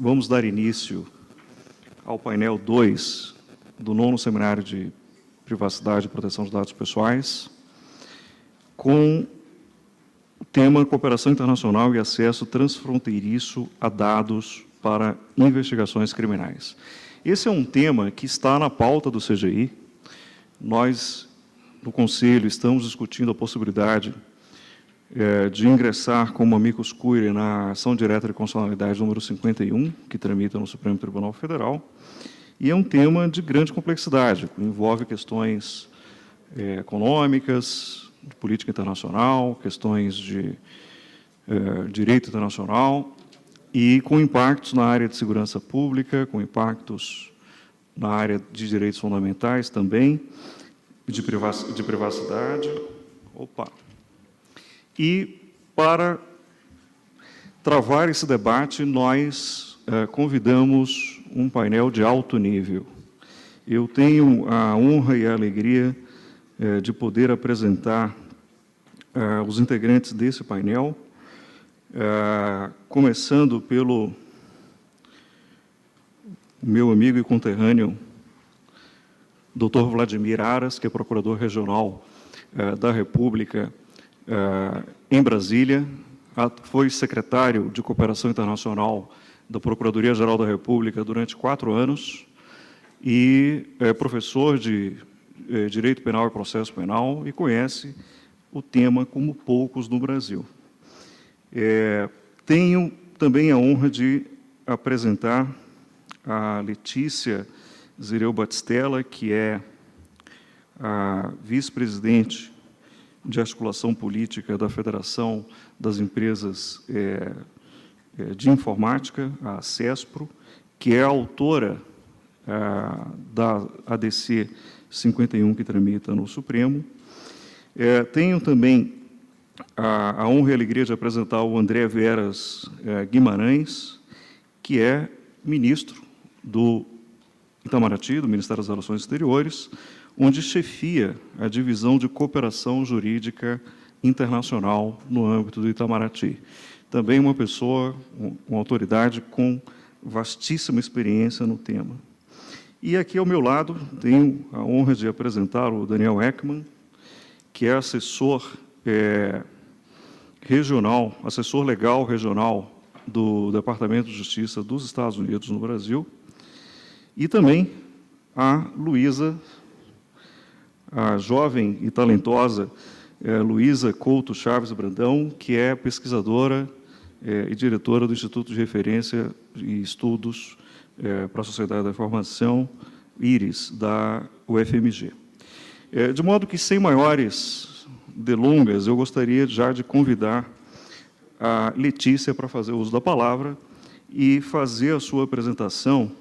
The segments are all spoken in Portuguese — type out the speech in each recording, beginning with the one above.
vamos dar início ao painel 2 do 9º Seminário de Privacidade e Proteção de Dados Pessoais, com o tema Cooperação Internacional e Acesso Transfronteiriço a Dados para Investigações Criminais. Esse é um tema que está na pauta do CGI. Nós, no Conselho, estamos discutindo a possibilidade de ingressar como amicus curiae na ação direta de constitucionalidade número 51, que tramita no Supremo Tribunal Federal, e é um tema de grande complexidade, envolve questões econômicas, de política internacional, questões de direito internacional, e com impactos na área de segurança pública, com impactos na área de direitos fundamentais também, de privacidade. Opa! E, para travar esse debate, nós convidamos um painel de alto nível. Eu tenho a honra e a alegria de poder apresentar os integrantes desse painel, começando pelo meu amigo e conterrâneo, Dr. Vladimir Aras, que é Procurador Regional da República em Brasília, foi secretário de Cooperação Internacional da Procuradoria-Geral da República durante 4 anos e é professor de Direito Penal e Processo Penal e conhece o tema como poucos no Brasil. Tenho também a honra de apresentar a Letícia Zireu Batistella, que é a vice-presidente de articulação política da Federação das Empresas de Informática, a CESPRO, que é a autora da ADC 51, que tramita no Supremo. Tenho também a honra e a alegria de apresentar o André Veras Guimarães, que é ministro do Itamaraty, do Ministério das Relações Exteriores, onde chefia a divisão de cooperação jurídica internacional no âmbito do Itamaraty. Também uma pessoa, uma autoridade com vastíssima experiência no tema. E aqui ao meu lado tenho a honra de apresentar o Daniel Ekman, que é assessor regional, assessor legal regional do Departamento de Justiça dos Estados Unidos no Brasil, e também a Luísa, a jovem e talentosa Luísa Couto Chaves Brandão, que é pesquisadora e diretora do Instituto de Referência e Estudos para a Sociedade da Informação, IRIS, da UFMG. De modo que, sem maiores delongas, eu gostaria já de convidar a Letícia para fazer uso da palavra e fazer a sua apresentação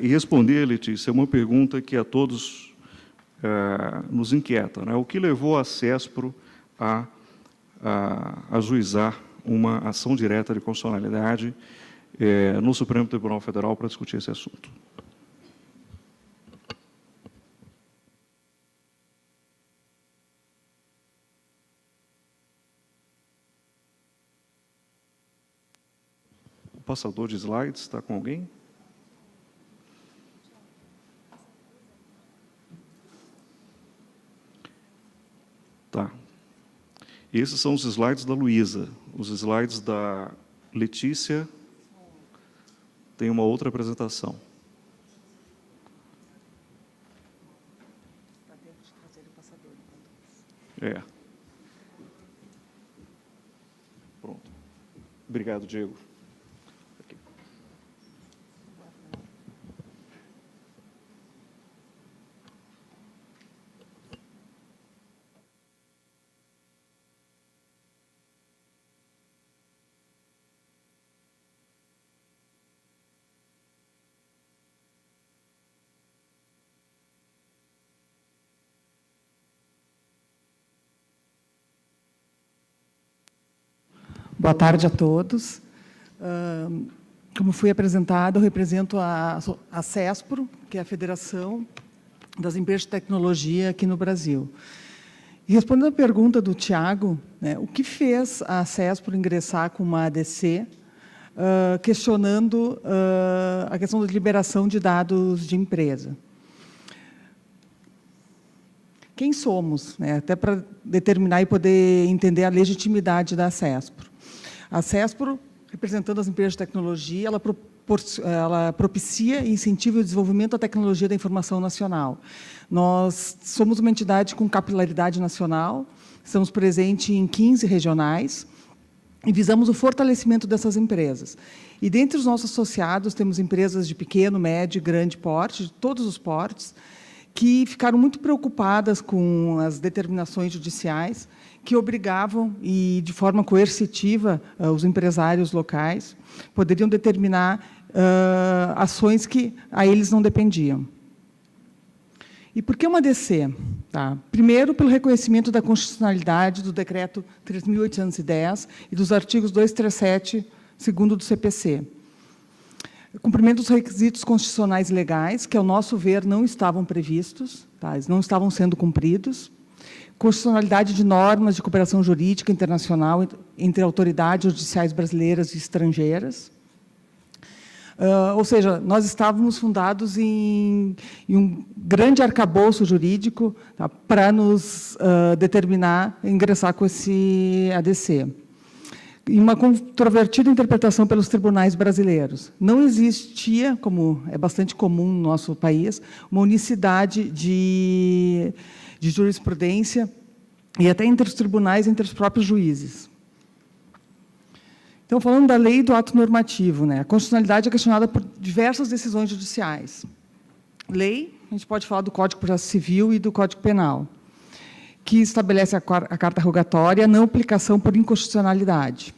e responder, Letícia, uma pergunta que a todos nos inquieta, né? O que levou a CESPRO a ajuizar uma ação direta de constitucionalidade no Supremo Tribunal Federal para discutir esse assunto? O passador de slides está com alguém? Tá. Esses são os slides da Luísa. Os slides da Letícia tem uma outra apresentação. Dá tempo de trazer o passador. Pronto. Obrigado, Diego. Aqui. Boa tarde a todos. Como fui apresentado, eu represento a CESPRO, que é a Federação das Empresas de Tecnologia aqui no Brasil. E respondendo à pergunta do Tiago, né, o que fez a CESPRO ingressar com uma ADC questionando a questão da liberação de dados de empresa. Quem somos, né? Até para determinar e poder entender a legitimidade da CESPRO. A CESPRO, representando as empresas de tecnologia, ela propicia e incentiva o desenvolvimento da tecnologia da informação nacional. Nós somos uma entidade com capilaridade nacional, estamos presentes em 15 regionais e visamos o fortalecimento dessas empresas. E, dentre os nossos associados, temos empresas de pequeno, médio e grande porte, de todos os portes, que ficaram muito preocupadas com as determinações judiciais que obrigavam, e de forma coercitiva, os empresários locais poderiam determinar ações que a eles não dependiam. E por que uma DC? Tá. Primeiro, pelo reconhecimento da constitucionalidade do Decreto 3.810 e dos artigos 237, segundo do CPC. Cumprimento dos requisitos constitucionais legais, que, ao nosso ver, não estavam previstos, tá? Eles não estavam sendo cumpridos. Constitucionalidade de normas de cooperação jurídica internacional entre autoridades judiciais brasileiras e estrangeiras. Ou seja, nós estávamos fundados em um grande arcabouço jurídico, tá, para nos determinar ingressar com esse ADC. E uma controvertida interpretação pelos tribunais brasileiros. Não existia, como é bastante comum no nosso país, uma unicidade de jurisprudência, e até entre os tribunais, entre os próprios juízes. Então, falando da lei e do ato normativo, né, a constitucionalidade é questionada por diversas decisões judiciais. Lei, a gente pode falar do Código de Processo Civil e do Código Penal, que estabelece a carta rogatória, a não aplicação por inconstitucionalidade.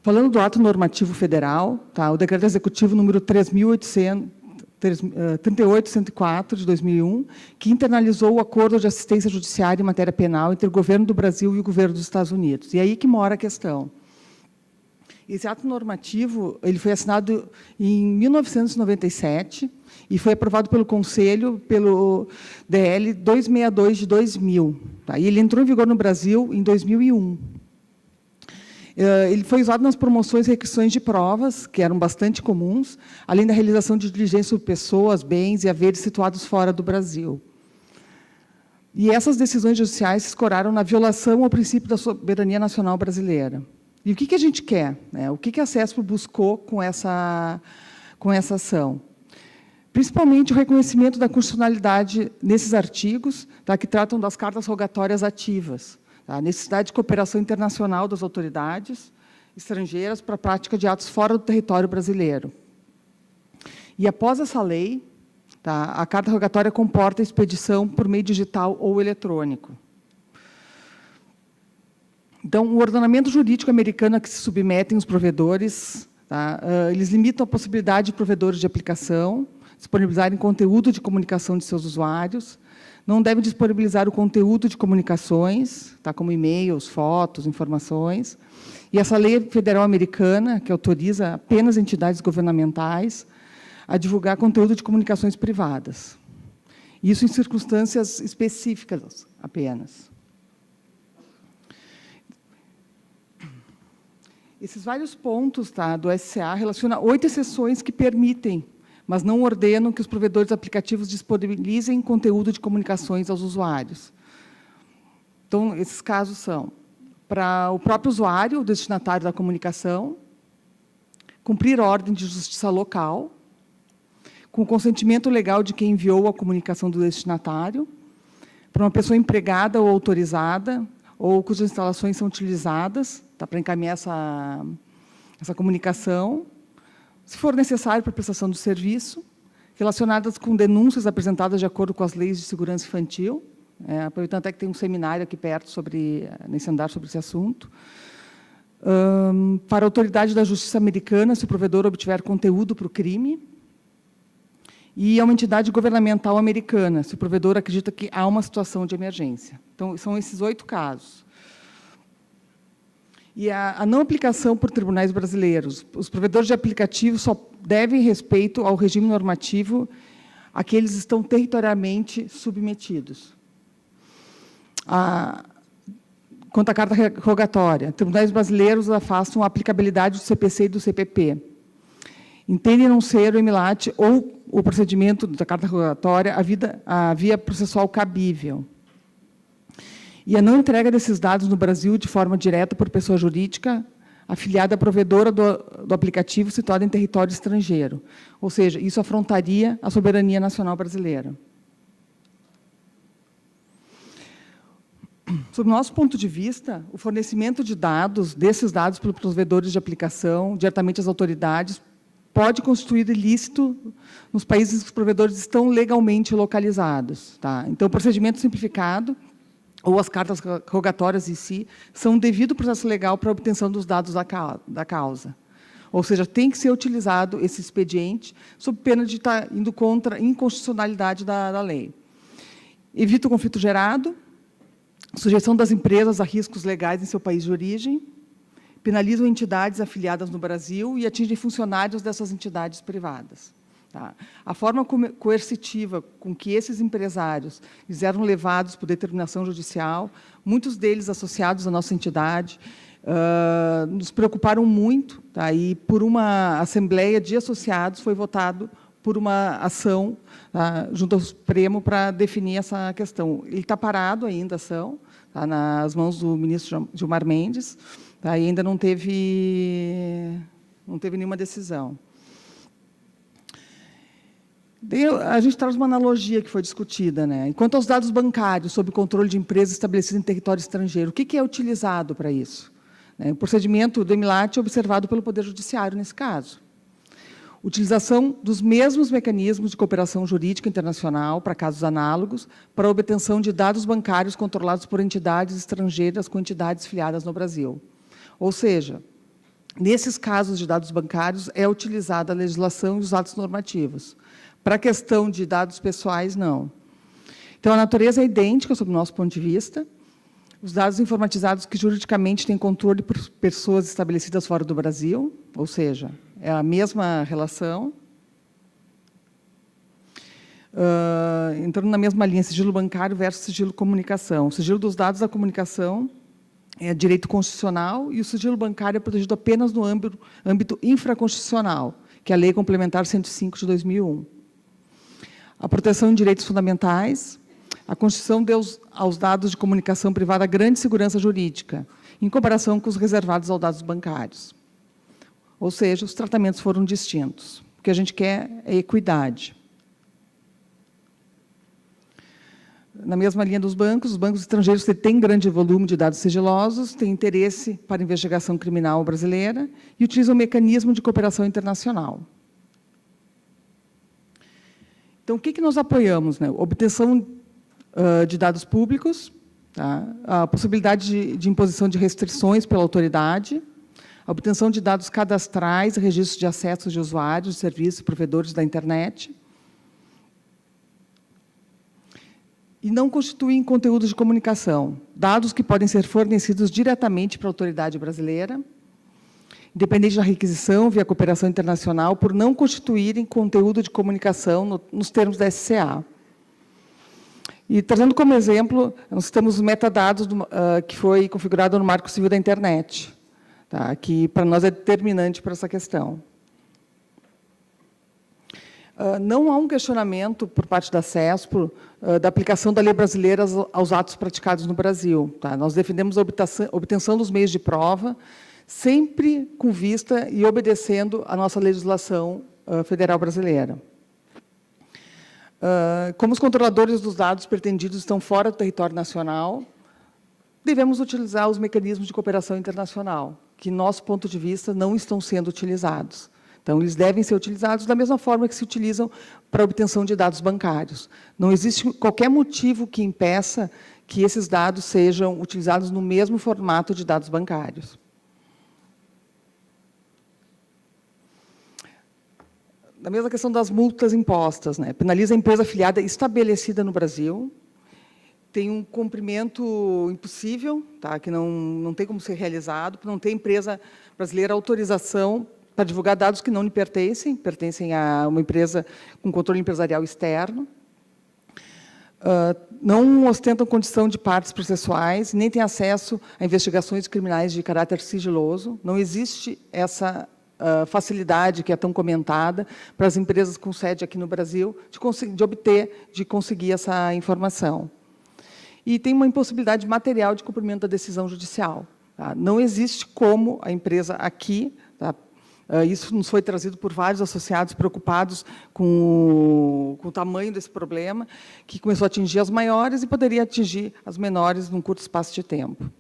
Falando do ato normativo federal, tá, o Decreto Executivo número 38.104, de 2001, que internalizou o acordo de assistência judiciária em matéria penal entre o governo do Brasil e o governo dos Estados Unidos. E aí que mora a questão. Esse ato normativo ele foi assinado em 1997 e foi aprovado pelo Conselho, pelo DL 262 de 2000. Tá? E ele entrou em vigor no Brasil em 2001. Ele foi usado nas promoções e requisições de provas, que eram bastante comuns, além da realização de diligência sobre pessoas, bens e haveres situados fora do Brasil. E essas decisões judiciais se escoraram na violação ao princípio da soberania nacional brasileira. E o que a gente quer, né? O que a CESPRO buscou com essa ação? Principalmente o reconhecimento da constitucionalidade nesses artigos, tá, que tratam das cartas rogatórias ativas, tá, a necessidade de cooperação internacional das autoridades estrangeiras para a prática de atos fora do território brasileiro. E, após essa lei, tá, a carta rogatória comporta a expedição por meio digital ou eletrônico. Então, o ordenamento jurídico americano a que se submetem os provedores, tá, eles limitam a possibilidade de provedores de aplicação disponibilizarem conteúdo de comunicação de seus usuários, não devem disponibilizar o conteúdo de comunicações, tá, como e-mails, fotos, informações. E essa lei federal americana, que autoriza apenas entidades governamentais a divulgar conteúdo de comunicações privadas. Isso em circunstâncias específicas apenas. Esses vários pontos, tá, do SCA relacionam 8 exceções que permitem, mas não ordenam que os provedores de aplicativos disponibilizem conteúdo de comunicações aos usuários. Então, esses casos são para o próprio usuário, o destinatário da comunicação, cumprir ordem de justiça local, com o consentimento legal de quem enviou a comunicação do destinatário, para uma pessoa empregada ou autorizada, ou cujas instalações são utilizadas, tá, para encaminhar essa comunicação, se for necessário para a prestação do serviço, relacionadas com denúncias apresentadas de acordo com as leis de segurança infantil, aproveitando até que tem um seminário aqui perto nesse andar sobre esse assunto, para a autoridade da justiça americana, se o provedor obtiver conteúdo para o crime, e a uma entidade governamental americana, se o provedor acredita que há uma situação de emergência. Então, são esses 8 casos. E a não aplicação por tribunais brasileiros. Os provedores de aplicativos só devem respeito ao regime normativo a que eles estão territorialmente submetidos. Quanto à carta rogatória, tribunais brasileiros afastam a aplicabilidade do CPC e do CPP. Entendem não ser o EMILAT ou o procedimento da carta rogatória a via processual cabível. E a não entrega desses dados no Brasil de forma direta por pessoa jurídica afiliada à provedora do aplicativo situada em território estrangeiro. Ou seja, isso afrontaria a soberania nacional brasileira. Sob o nosso ponto de vista, o fornecimento de dados, desses dados pelos provedores de aplicação, diretamente às autoridades, pode constituir ilícito nos países que os provedores estão legalmente localizados. Tá? Então, o procedimento simplificado, ou as cartas rogatórias em si, são um devido processo legal para a obtenção dos dados da causa. Ou seja, tem que ser utilizado esse expediente, sob pena de estar indo contra a inconstitucionalidade da lei. Evita o conflito gerado, sujeição das empresas a riscos legais em seu país de origem, penalizam entidades afiliadas no Brasil e atingem funcionários dessas entidades privadas. Tá? A forma coercitiva com que esses empresários eram levados por determinação judicial, muitos deles associados à nossa entidade, nos preocuparam muito, tá? E por uma assembleia de associados foi votado por uma ação junto ao Supremo para definir essa questão. Ele está parado ainda, a ação, tá, nas mãos do ministro Gilmar Mendes, tá, e ainda não teve nenhuma decisão. A gente traz uma analogia que foi discutida. Né? Quanto aos dados bancários sob controle de empresas estabelecidas em território estrangeiro, o que é utilizado para isso? O procedimento do EMILAT é observado pelo Poder Judiciário, nesse caso. Utilização dos mesmos mecanismos de cooperação jurídica internacional para casos análogos, para a obtenção de dados bancários controlados por entidades estrangeiras com entidades filiadas no Brasil. Ou seja, nesses casos de dados bancários, é utilizada a legislação e os atos normativos. Para a questão de dados pessoais, não. Então, a natureza é idêntica, sob o nosso ponto de vista. Os dados informatizados que juridicamente têm controle por pessoas estabelecidas fora do Brasil, ou seja, é a mesma relação. Entrando na mesma linha, sigilo bancário versus sigilo comunicação. O sigilo dos dados da comunicação é direito constitucional e o sigilo bancário é protegido apenas no âmbito infraconstitucional, que é a Lei Complementar 105 de 2001. A proteção de direitos fundamentais, a Constituição deu aos dados de comunicação privada grande segurança jurídica, em comparação com os reservados aos dados bancários. Ou seja, os tratamentos foram distintos. O que a gente quer é equidade. Na mesma linha dos bancos, os bancos estrangeiros que têm grande volume de dados sigilosos, têm interesse para a investigação criminal brasileira e utilizam o mecanismo de cooperação internacional. Então, o que nós apoiamos? Né? Obtenção de dados públicos, tá? A possibilidade de imposição de restrições pela autoridade, a obtenção de dados cadastrais, registros de acessos de usuários, de serviços e provedores da internet, e não constituem conteúdos de comunicação, dados que podem ser fornecidos diretamente para a autoridade brasileira, independente da requisição via cooperação internacional, por não constituírem conteúdo de comunicação nos termos da SCA. E, trazendo como exemplo, nós temos os metadados que foi configurado no Marco Civil da Internet, tá? Que, para nós, é determinante para essa questão. Não há um questionamento, por parte da CESPRO, da aplicação da lei brasileira aos atos praticados no Brasil. Tá? Nós defendemos a obtenção dos meios de prova, sempre com vista e obedecendo a nossa legislação federal brasileira. Como os controladores dos dados pretendidos estão fora do território nacional, devemos utilizar os mecanismos de cooperação internacional, que, nosso ponto de vista, não estão sendo utilizados. Então, eles devem ser utilizados da mesma forma que se utilizam para a obtenção de dados bancários. Não existe qualquer motivo que impeça que esses dados sejam utilizados no mesmo formato de dados bancários. Na mesma questão das multas impostas, né? Penaliza a empresa afiliada estabelecida no Brasil, tem um cumprimento impossível, tá? Que não tem como ser realizado, por não ter empresa brasileira autorização para divulgar dados que não lhe pertencem a uma empresa com controle empresarial externo. não ostentam condição de partes processuais, nem têm acesso a investigações criminais de caráter sigiloso. Não existe essa facilidade que é tão comentada para as empresas com sede aqui no Brasil de conseguir essa informação. E tem uma impossibilidade material de cumprimento da decisão judicial. Tá? Não existe como a empresa aqui, tá? Isso nos foi trazido por vários associados preocupados com o tamanho desse problema, que começou a atingir as maiores e poderia atingir as menores num curto espaço de tempo.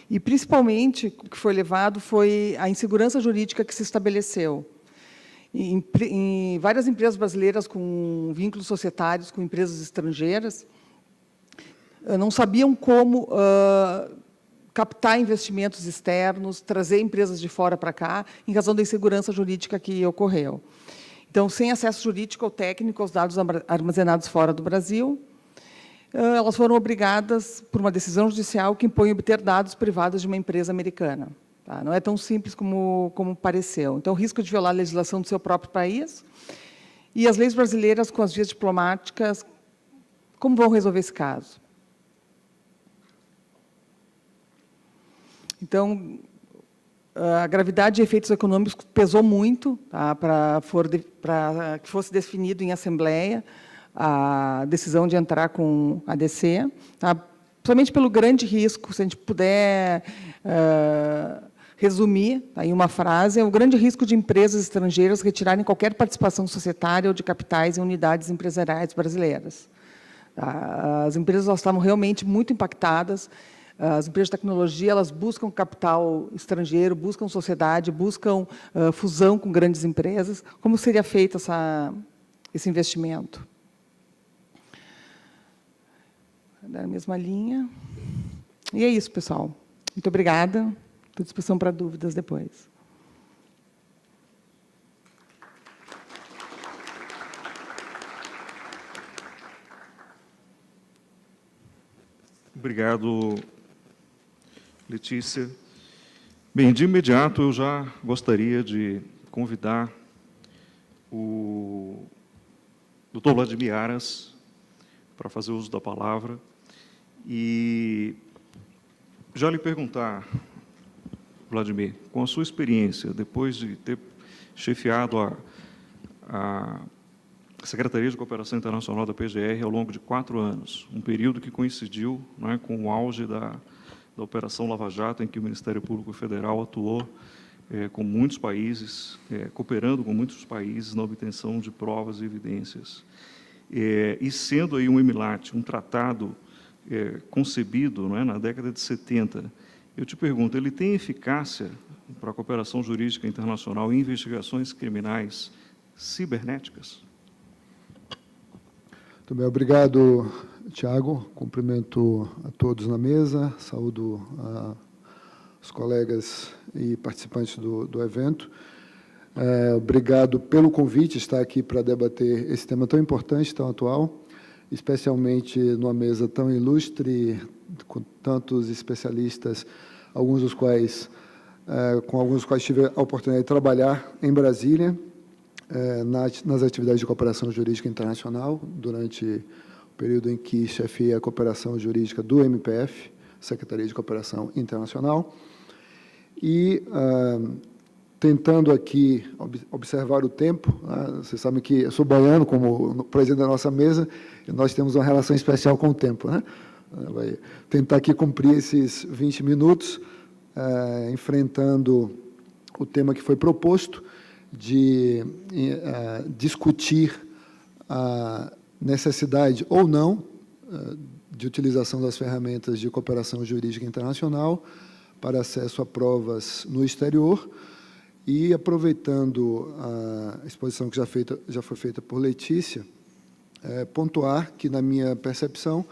E, principalmente, o que foi levado foi a insegurança jurídica que se estabeleceu. Em várias empresas brasileiras com vínculos societários com empresas estrangeiras, não sabiam como captar investimentos externos, trazer empresas de fora para cá, em razão da insegurança jurídica que ocorreu. Então, sem acesso jurídico ou técnico aos dados armazenados fora do Brasil, elas foram obrigadas, por uma decisão judicial, que impõe obter dados privados de uma empresa americana. Tá? Não é tão simples como pareceu. Então, o risco de violar a legislação do seu próprio país e as leis brasileiras, com as vias diplomáticas, como vão resolver esse caso? Então, a gravidade de efeitos econômicos pesou muito, tá, para que fosse definido em assembleia a decisão de entrar com a DC, tá, somente pelo grande risco, se a gente puder resumir tá, em uma frase, é o grande risco de empresas estrangeiras retirarem qualquer participação societária ou de capitais em unidades empresariais brasileiras. Tá. As empresas estavam realmente muito impactadas. As empresas de tecnologia, elas buscam capital estrangeiro, buscam sociedade, buscam fusão com grandes empresas. Como seria feito esse investimento? Da mesma linha. E é isso, pessoal. Muito obrigada. Estou à disposição para dúvidas depois. Obrigado, Letícia. Bem, de imediato, eu já gostaria de convidar o Dr. Vladimir Aras para fazer uso da palavra e já lhe perguntar, Vladimir, com a sua experiência, depois de ter chefiado a Secretaria de Cooperação Internacional da PGR ao longo de 4 anos, um período que coincidiu, não é, com o auge da Operação Lava Jato, em que o Ministério Público Federal atuou com muitos países, cooperando com muitos países na obtenção de provas e evidências. E sendo aí um EMILAT, um tratado concebido, não é, na década de 70, eu te pergunto, ele tem eficácia para a cooperação jurídica internacional em investigações criminais cibernéticas? Muito bem, obrigado, Tiago. Cumprimento a todos na mesa, saúdo os colegas e participantes do evento. Obrigado pelo convite, estar aqui para debater esse tema tão importante, tão atual, especialmente numa mesa tão ilustre, com tantos especialistas, com alguns dos quais tive a oportunidade de trabalhar em Brasília, nas atividades de cooperação jurídica internacional, durante o período em que chefiei a cooperação jurídica do MPF, Secretaria de Cooperação Internacional, e tentando aqui observar o tempo. Vocês sabem que eu sou baiano, como presidente da nossa mesa, e nós temos uma relação especial com o tempo, né? Vai tentar aqui cumprir esses 20 minutos, enfrentando o tema que foi proposto, de discutir a necessidade ou não de utilização das ferramentas de cooperação jurídica internacional para acesso a provas no exterior e, aproveitando a exposição que já foi feita por Letícia, pontuar que, na minha percepção,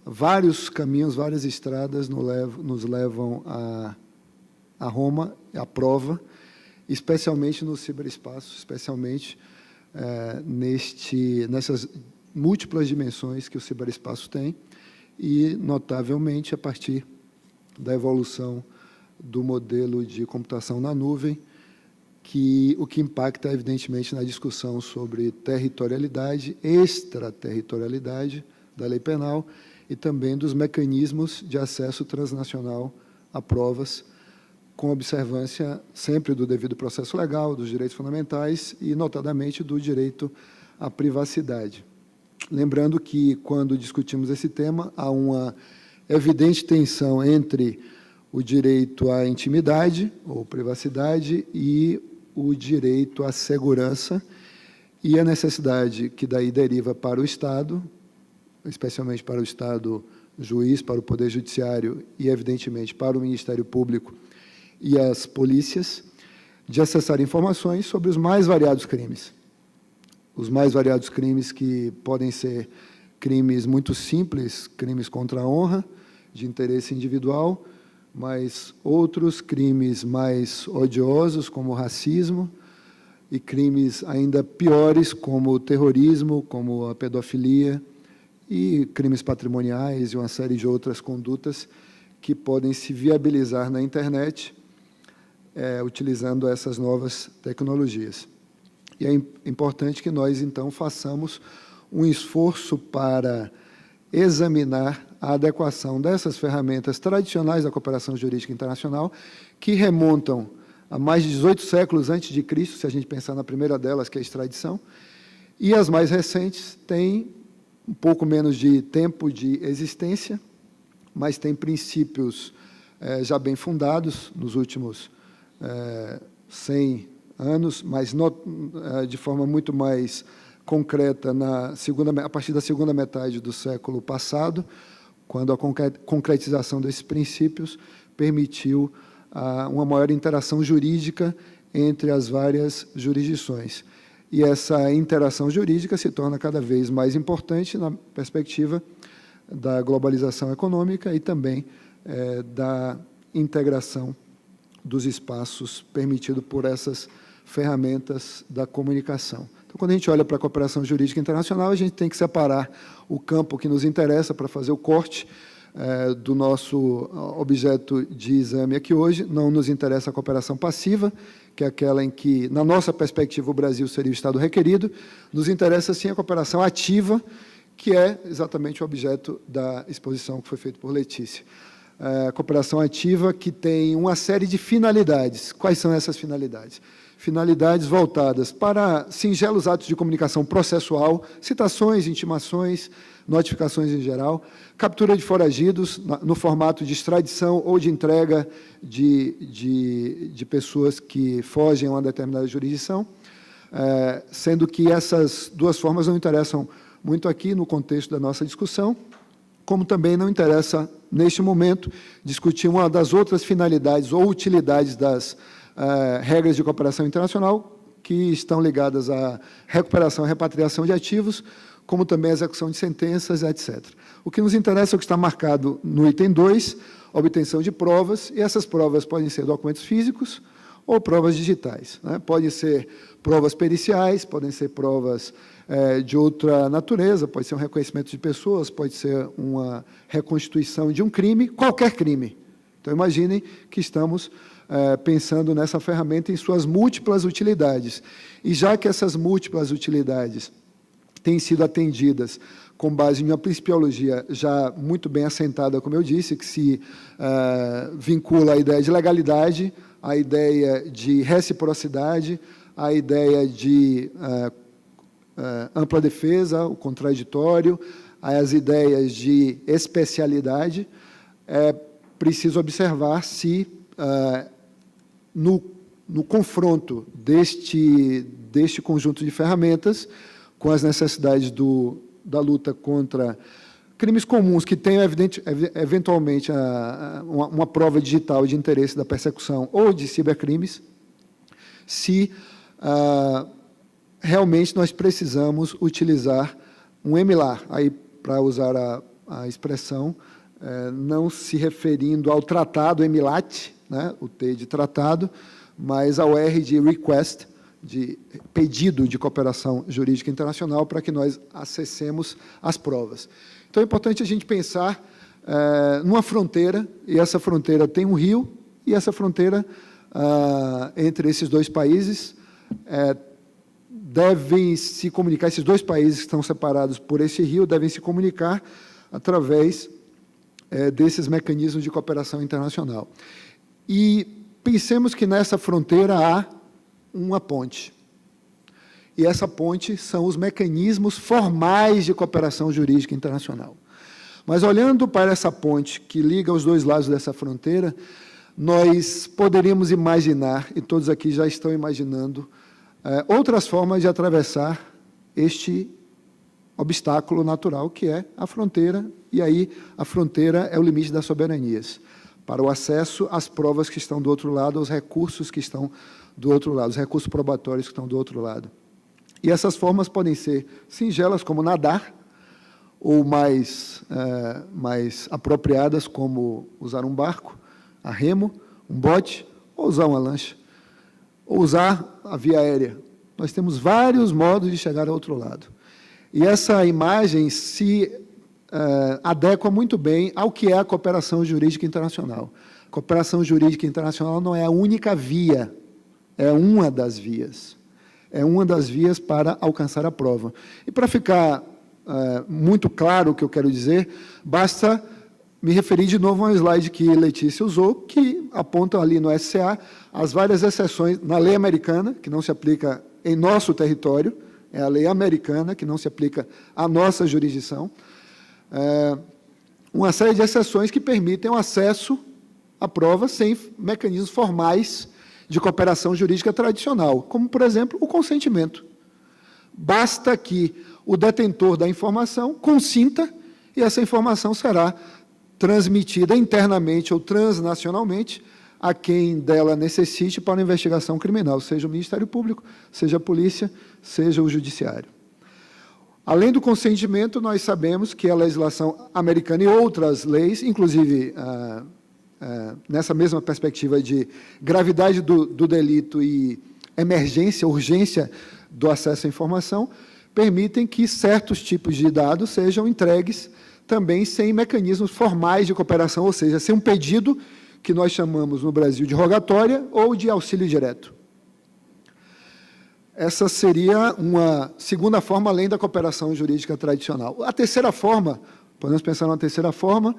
vários caminhos, várias estradas nos levam a Roma, à prova, especialmente no ciberespaço, especialmente nessas múltiplas dimensões que o ciberespaço tem e, notavelmente, a partir da evolução do modelo de computação na nuvem, o que impacta, evidentemente, na discussão sobre territorialidade, extraterritorialidade da lei penal e também dos mecanismos de acesso transnacional a provas, com observância sempre do devido processo legal, dos direitos fundamentais e, notadamente, do direito à privacidade. Lembrando que, quando discutimos esse tema, há uma evidente tensão entre o direito à intimidade ou privacidade e o direito à segurança e a necessidade que daí deriva para o Estado, especialmente para o Estado juiz, para o Poder Judiciário e, evidentemente, para o Ministério Público e as polícias, de acessar informações sobre os mais variados crimes. Os mais variados crimes que podem ser crimes muito simples, crimes contra a honra, de interesse individual, mas outros crimes mais odiosos, como o racismo, e crimes ainda piores, como o terrorismo, como a pedofilia, e crimes patrimoniais e uma série de outras condutas que podem se viabilizar na internet, utilizando essas novas tecnologias. E é importante que nós, então, façamos um esforço para examinar a adequação dessas ferramentas tradicionais da cooperação jurídica internacional, que remontam a mais de 18 séculos antes de Cristo, se a gente pensar na primeira delas, que é a extradição, e as mais recentes têm um pouco menos de tempo de existência, mas têm princípios já bem fundados nos últimos 100 anos, mas de forma muito mais concreta a partir da segunda metade do século passado, quando a concretização desses princípios permitiu uma maior interação jurídica entre as várias jurisdições. E essa interação jurídica se torna cada vez mais importante na perspectiva da globalização econômica e também da integração dos espaços permitido por essas ferramentas da comunicação. Então, quando a gente olha para a cooperação jurídica internacional, a gente tem que separar o campo que nos interessa para fazer o corte do nosso objeto de exame aqui hoje. Não nos interessa a cooperação passiva, que é aquela em que, na nossa perspectiva, o Brasil seria o Estado requerido. Nos interessa, sim, a cooperação ativa, que é exatamente o objeto da exposição que foi feita por Letícia. A cooperação ativa que tem uma série de finalidades. Quais são essas finalidades? Finalidades voltadas para singelos atos de comunicação processual, citações, intimações, notificações em geral, captura de foragidos no formato de extradição ou de entrega de pessoas que fogem a uma determinada jurisdição, sendo que essas duas formas não interessam muito aqui no contexto da nossa discussão, como também não interessa, neste momento, discutir uma das outras finalidades ou utilidades das regras de cooperação internacional, que estão ligadas à recuperação e repatriação de ativos, como também a execução de sentenças, etc. O que nos interessa é o que está marcado no item 2, obtenção de provas, e essas provas podem ser documentos físicos ou provas digitais, né? Podem ser provas periciais, podem ser provas de outra natureza, pode ser um reconhecimento de pessoas, pode ser uma reconstituição de um crime, qualquer crime. Então, imaginem que estamos pensando nessa ferramenta em suas múltiplas utilidades. E já que essas múltiplas utilidades têm sido atendidas com base em uma principiologia já muito bem assentada, como eu disse, que se vincula à ideia de legalidade, à ideia de reciprocidade, à ideia de ampla defesa, o contraditório, às ideias de especialidade, é preciso observar se, no confronto deste conjunto de ferramentas, com as necessidades da luta contra crimes comuns que tenham, eventualmente, uma prova digital de interesse da persecução ou de cibercrimes, se realmente nós precisamos utilizar um MLAR, aí, para usar a expressão, não se referindo ao tratado MLAT, né, o T de tratado, mas ao R de request, de pedido de cooperação jurídica internacional, para que nós acessemos as provas. Então, é importante a gente pensar numa fronteira, e essa fronteira tem um rio, e essa fronteira entre esses dois países. Devem se comunicar, esses dois países que estão separados por esse rio, devem se comunicar através desses mecanismos de cooperação internacional. E pensemos que nessa fronteira há uma ponte. E essa ponte são os mecanismos formais de cooperação jurídica internacional. Mas, olhando para essa ponte que liga os dois lados dessa fronteira, nós poderíamos imaginar, e todos aqui já estão imaginando, outras formas de atravessar este obstáculo natural, que é a fronteira, e aí a fronteira é o limite das soberanias, para o acesso às provas que estão do outro lado, aos recursos que estão do outro lado, os recursos probatórios que estão do outro lado. E essas formas podem ser singelas, como nadar, ou mais apropriadas, como usar um barco, a remo, um bote, ou usar uma lancha, ou usar a via aérea. Nós temos vários modos de chegar ao outro lado. E essa imagem se adequa muito bem ao que é a cooperação jurídica internacional. A cooperação jurídica internacional não é a única via, é uma das vias. É uma das vias para alcançar a prova. E para ficar muito claro o que eu quero dizer, basta me referir de novo a um slide que Letícia usou, que aponta ali no SCA as várias exceções na lei americana, que não se aplica em nosso território, é a lei americana, que não se aplica à nossa jurisdição, uma série de exceções que permitem o acesso à prova sem mecanismos formais de cooperação jurídica tradicional, como, por exemplo, o consentimento. Basta que o detentor da informação consinta e essa informação será transmitida internamente ou transnacionalmente a quem dela necessite para a investigação criminal, seja o Ministério Público, seja a polícia, seja o Judiciário. Além do consentimento, nós sabemos que a legislação americana e outras leis, inclusive nessa mesma perspectiva de gravidade do delito e emergência, urgência do acesso à informação, permitem que certos tipos de dados sejam entregues também sem mecanismos formais de cooperação, ou seja, sem um pedido que nós chamamos no Brasil de rogatória ou de auxílio direto. Essa seria uma segunda forma, além da cooperação jurídica tradicional. A terceira forma, podemos pensar numa terceira forma,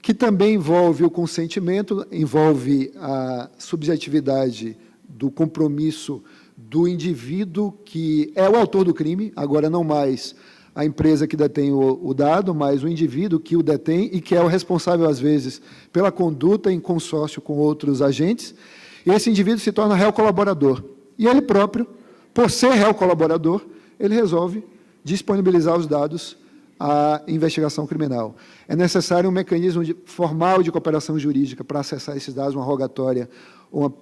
que também envolve o consentimento, envolve a subjetividade do compromisso do indivíduo que é o autor do crime, agora não mais a empresa que detém o dado, mas o indivíduo que o detém e que é o responsável, às vezes, pela conduta em consórcio com outros agentes, e esse indivíduo se torna réu colaborador. E ele próprio, por ser réu colaborador, ele resolve disponibilizar os dados à investigação criminal. É necessário um mecanismo formal de cooperação jurídica para acessar esses dados, uma rogatória ou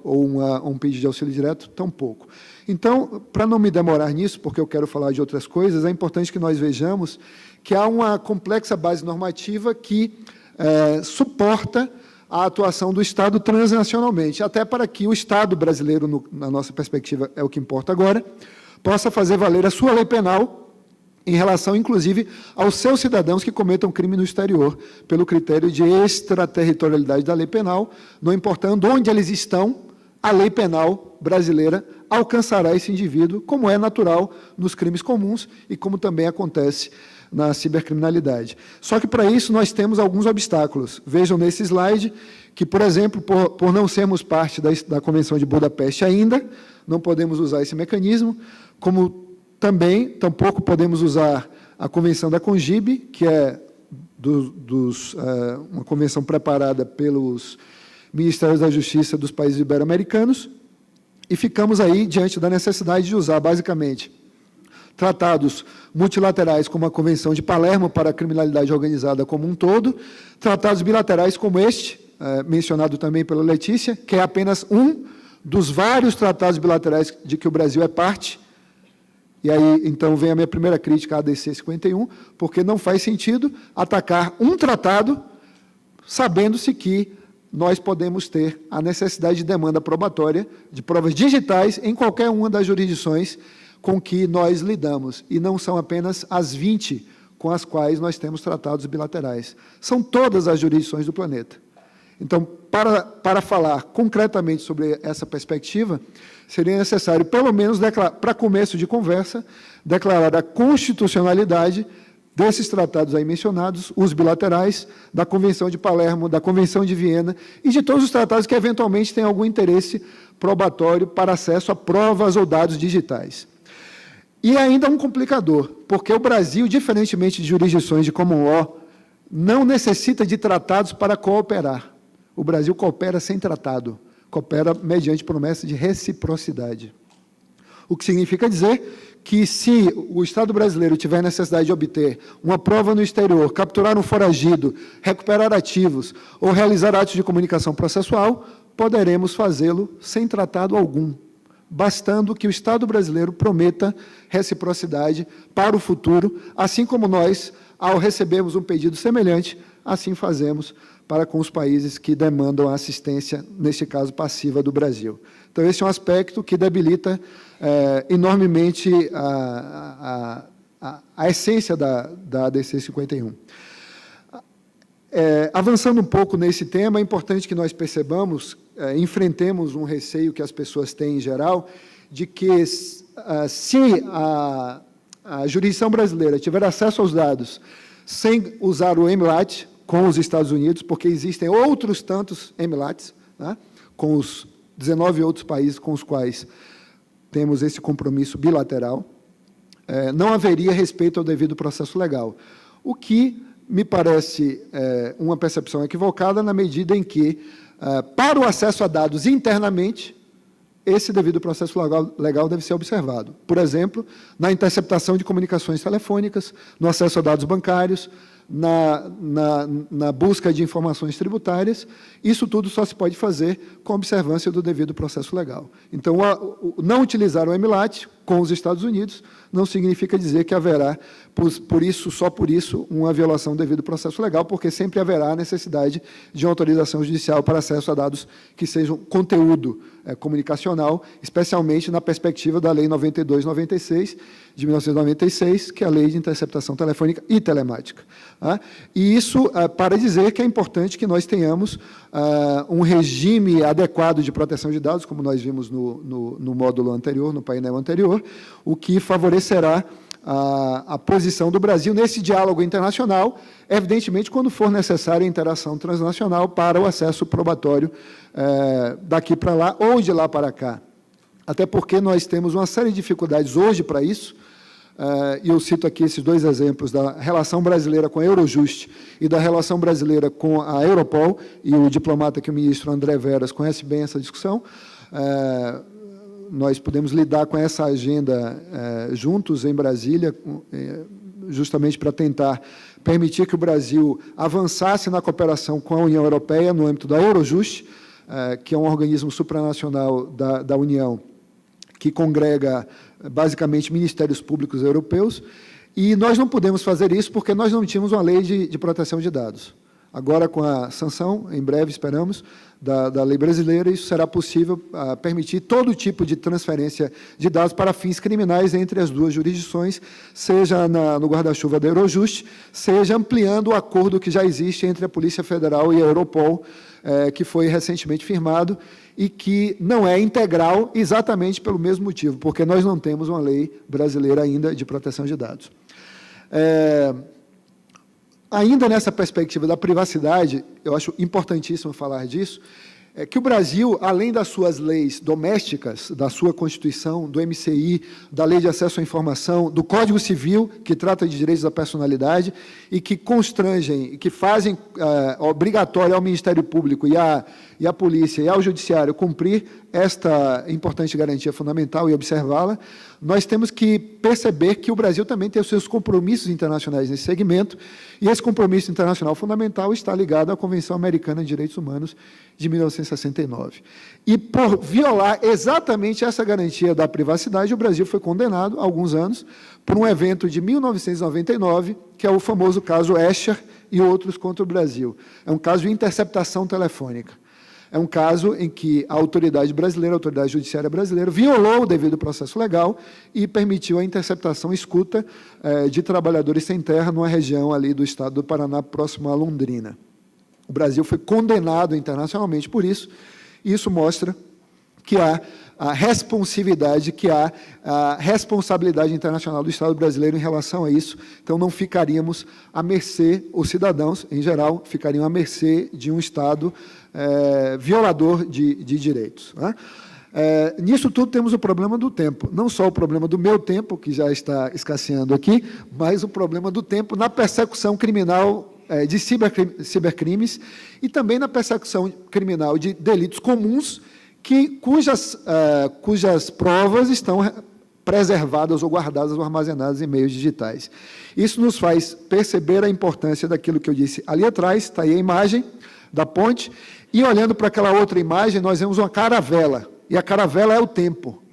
um pedido de auxílio direto? Tampouco. Então, para não me demorar nisso, porque eu quero falar de outras coisas, é importante que nós vejamos que há uma complexa base normativa que suporta a atuação do Estado transnacionalmente, até para que o Estado brasileiro, na nossa perspectiva, é o que importa agora, possa fazer valer a sua lei penal em relação, inclusive, aos seus cidadãos que cometam crime no exterior, pelo critério de extraterritorialidade da lei penal, não importando onde eles estão, a lei penal brasileira alcançará esse indivíduo, como é natural nos crimes comuns e como também acontece na cibercriminalidade. Só que, para isso, nós temos alguns obstáculos. Vejam nesse slide que, por exemplo, por não sermos parte da Convenção de Budapeste ainda, não podemos usar esse mecanismo, como tampouco podemos usar a Convenção da CONGIB, que é uma convenção preparada pelos Ministérios da Justiça dos países ibero-americanos, e ficamos aí diante da necessidade de usar, basicamente, tratados multilaterais, como a Convenção de Palermo para a criminalidade organizada como um todo, tratados bilaterais como este, mencionado também pela Letícia, que é apenas um dos vários tratados bilaterais de que o Brasil é parte. E aí, então, vem a minha primeira crítica à ADC 51, porque não faz sentido atacar um tratado sabendo-se que nós podemos ter a necessidade de demanda probatória de provas digitais em qualquer uma das jurisdições com que nós lidamos, e não são apenas as 20 com as quais nós temos tratados bilaterais. São todas as jurisdições do planeta. Então, para falar concretamente sobre essa perspectiva, seria necessário, pelo menos, para começo de conversa, declarar a constitucionalidade desses tratados aí mencionados, os bilaterais, da Convenção de Palermo, da Convenção de Viena e de todos os tratados que, eventualmente, têm algum interesse probatório para acesso a provas ou dados digitais. E ainda um complicador, porque o Brasil, diferentemente de jurisdições de common law, não necessita de tratados para cooperar. O Brasil coopera sem tratado, coopera mediante promessa de reciprocidade. O que significa dizer que, se o Estado brasileiro tiver necessidade de obter uma prova no exterior, capturar um foragido, recuperar ativos ou realizar atos de comunicação processual, poderemos fazê-lo sem tratado algum, bastando que o Estado brasileiro prometa reciprocidade para o futuro, assim como nós, ao recebermos um pedido semelhante, assim fazemos para com os países que demandam a assistência, neste caso passiva, do Brasil. Então, esse é um aspecto que debilita enormemente a essência da ADC 51. Avançando um pouco nesse tema, é importante que nós percebamos, enfrentemos um receio que as pessoas têm em geral, de que se a jurisdição brasileira tiver acesso aos dados sem usar o MLAT com os Estados Unidos, porque existem outros tantos MLATs, né, com os 19 outros países com os quais temos esse compromisso bilateral, não haveria respeito ao devido processo legal, o que me parece uma percepção equivocada na medida em que, para o acesso a dados internamente, esse devido processo legal deve ser observado. Por exemplo, na interceptação de comunicações telefônicas, no acesso a dados bancários, na busca de informações tributárias, isso tudo só se pode fazer com observância do devido processo legal. Então, não utilizar o MLAT com os Estados Unidos não significa dizer que haverá, só por isso, uma violação do devido processo legal, porque sempre haverá a necessidade de uma autorização judicial para acesso a dados que sejam conteúdo comunicacional, especialmente na perspectiva da Lei 92/96, de 1996, que é a Lei de Interceptação Telefônica e Telemática. E isso para dizer que é importante que nós tenhamos um regime adequado de proteção de dados, como nós vimos no módulo anterior, no painel anterior, o que favorecerá a posição do Brasil nesse diálogo internacional, evidentemente, quando for necessária a interação transnacional para o acesso probatório daqui para lá ou de lá para cá. Até porque nós temos uma série de dificuldades hoje para isso, e eu cito aqui esses dois exemplos da relação brasileira com a Eurojust e da relação brasileira com a Europol, e o diplomata que o ministro André Veras conhece bem essa discussão. Nós podemos lidar com essa agenda juntos em Brasília, justamente para tentar permitir que o Brasil avançasse na cooperação com a União Europeia no âmbito da Eurojust, que é um organismo supranacional da União, que congrega, basicamente, ministérios públicos europeus, e nós não podemos fazer isso porque nós não tínhamos uma lei de proteção de dados. Agora, com a sanção, em breve, esperamos, da lei brasileira, isso será possível permitir todo tipo de transferência de dados para fins criminais entre as duas jurisdições, seja no guarda-chuva da Eurojust, seja ampliando o acordo que já existe entre a Polícia Federal e a Europol, que foi recentemente firmado, e que não é integral exatamente pelo mesmo motivo, porque nós não temos uma lei brasileira ainda de proteção de dados. Ainda nessa perspectiva da privacidade, eu acho importantíssimo falar disso, que o Brasil, além das suas leis domésticas, da sua Constituição, do MCI, da Lei de Acesso à Informação, do Código Civil, que trata de direitos da personalidade, e que constrangem, e que fazem obrigatório ao Ministério Público e à Polícia e ao Judiciário cumprir esta importante garantia fundamental e observá-la, nós temos que perceber que o Brasil também tem os seus compromissos internacionais nesse segmento, e esse compromisso internacional fundamental está ligado à Convenção Americana de Direitos Humanos de 1969. E, por violar exatamente essa garantia da privacidade, o Brasil foi condenado, há alguns anos, por um evento de 1999, que é o famoso caso Escher e outros contra o Brasil. É um caso de interceptação telefônica. É um caso em que a autoridade brasileira, a autoridade judiciária brasileira, violou o devido processo legal e permitiu a interceptação escuta de trabalhadores sem terra numa região ali do estado do Paraná, próximo a Londrina. O Brasil foi condenado internacionalmente por isso, e isso mostra que há a responsividade, que há a responsabilidade internacional do Estado brasileiro em relação a isso. Então, não ficaríamos à mercê, os cidadãos, em geral, ficariam à mercê de um Estado violador de direitos, né? Nisso tudo temos o problema do tempo, não só o problema do meu tempo, que já está escasseando aqui, mas o problema do tempo na persecução criminal de cibercrimes e também na persecução criminal de delitos comuns, cujas provas estão preservadas ou guardadas ou armazenadas em meios digitais. Isso nos faz perceber a importância daquilo que eu disse ali atrás, está aí a imagem da ponte, e olhando para aquela outra imagem, nós vemos uma caravela, e a caravela é o tempo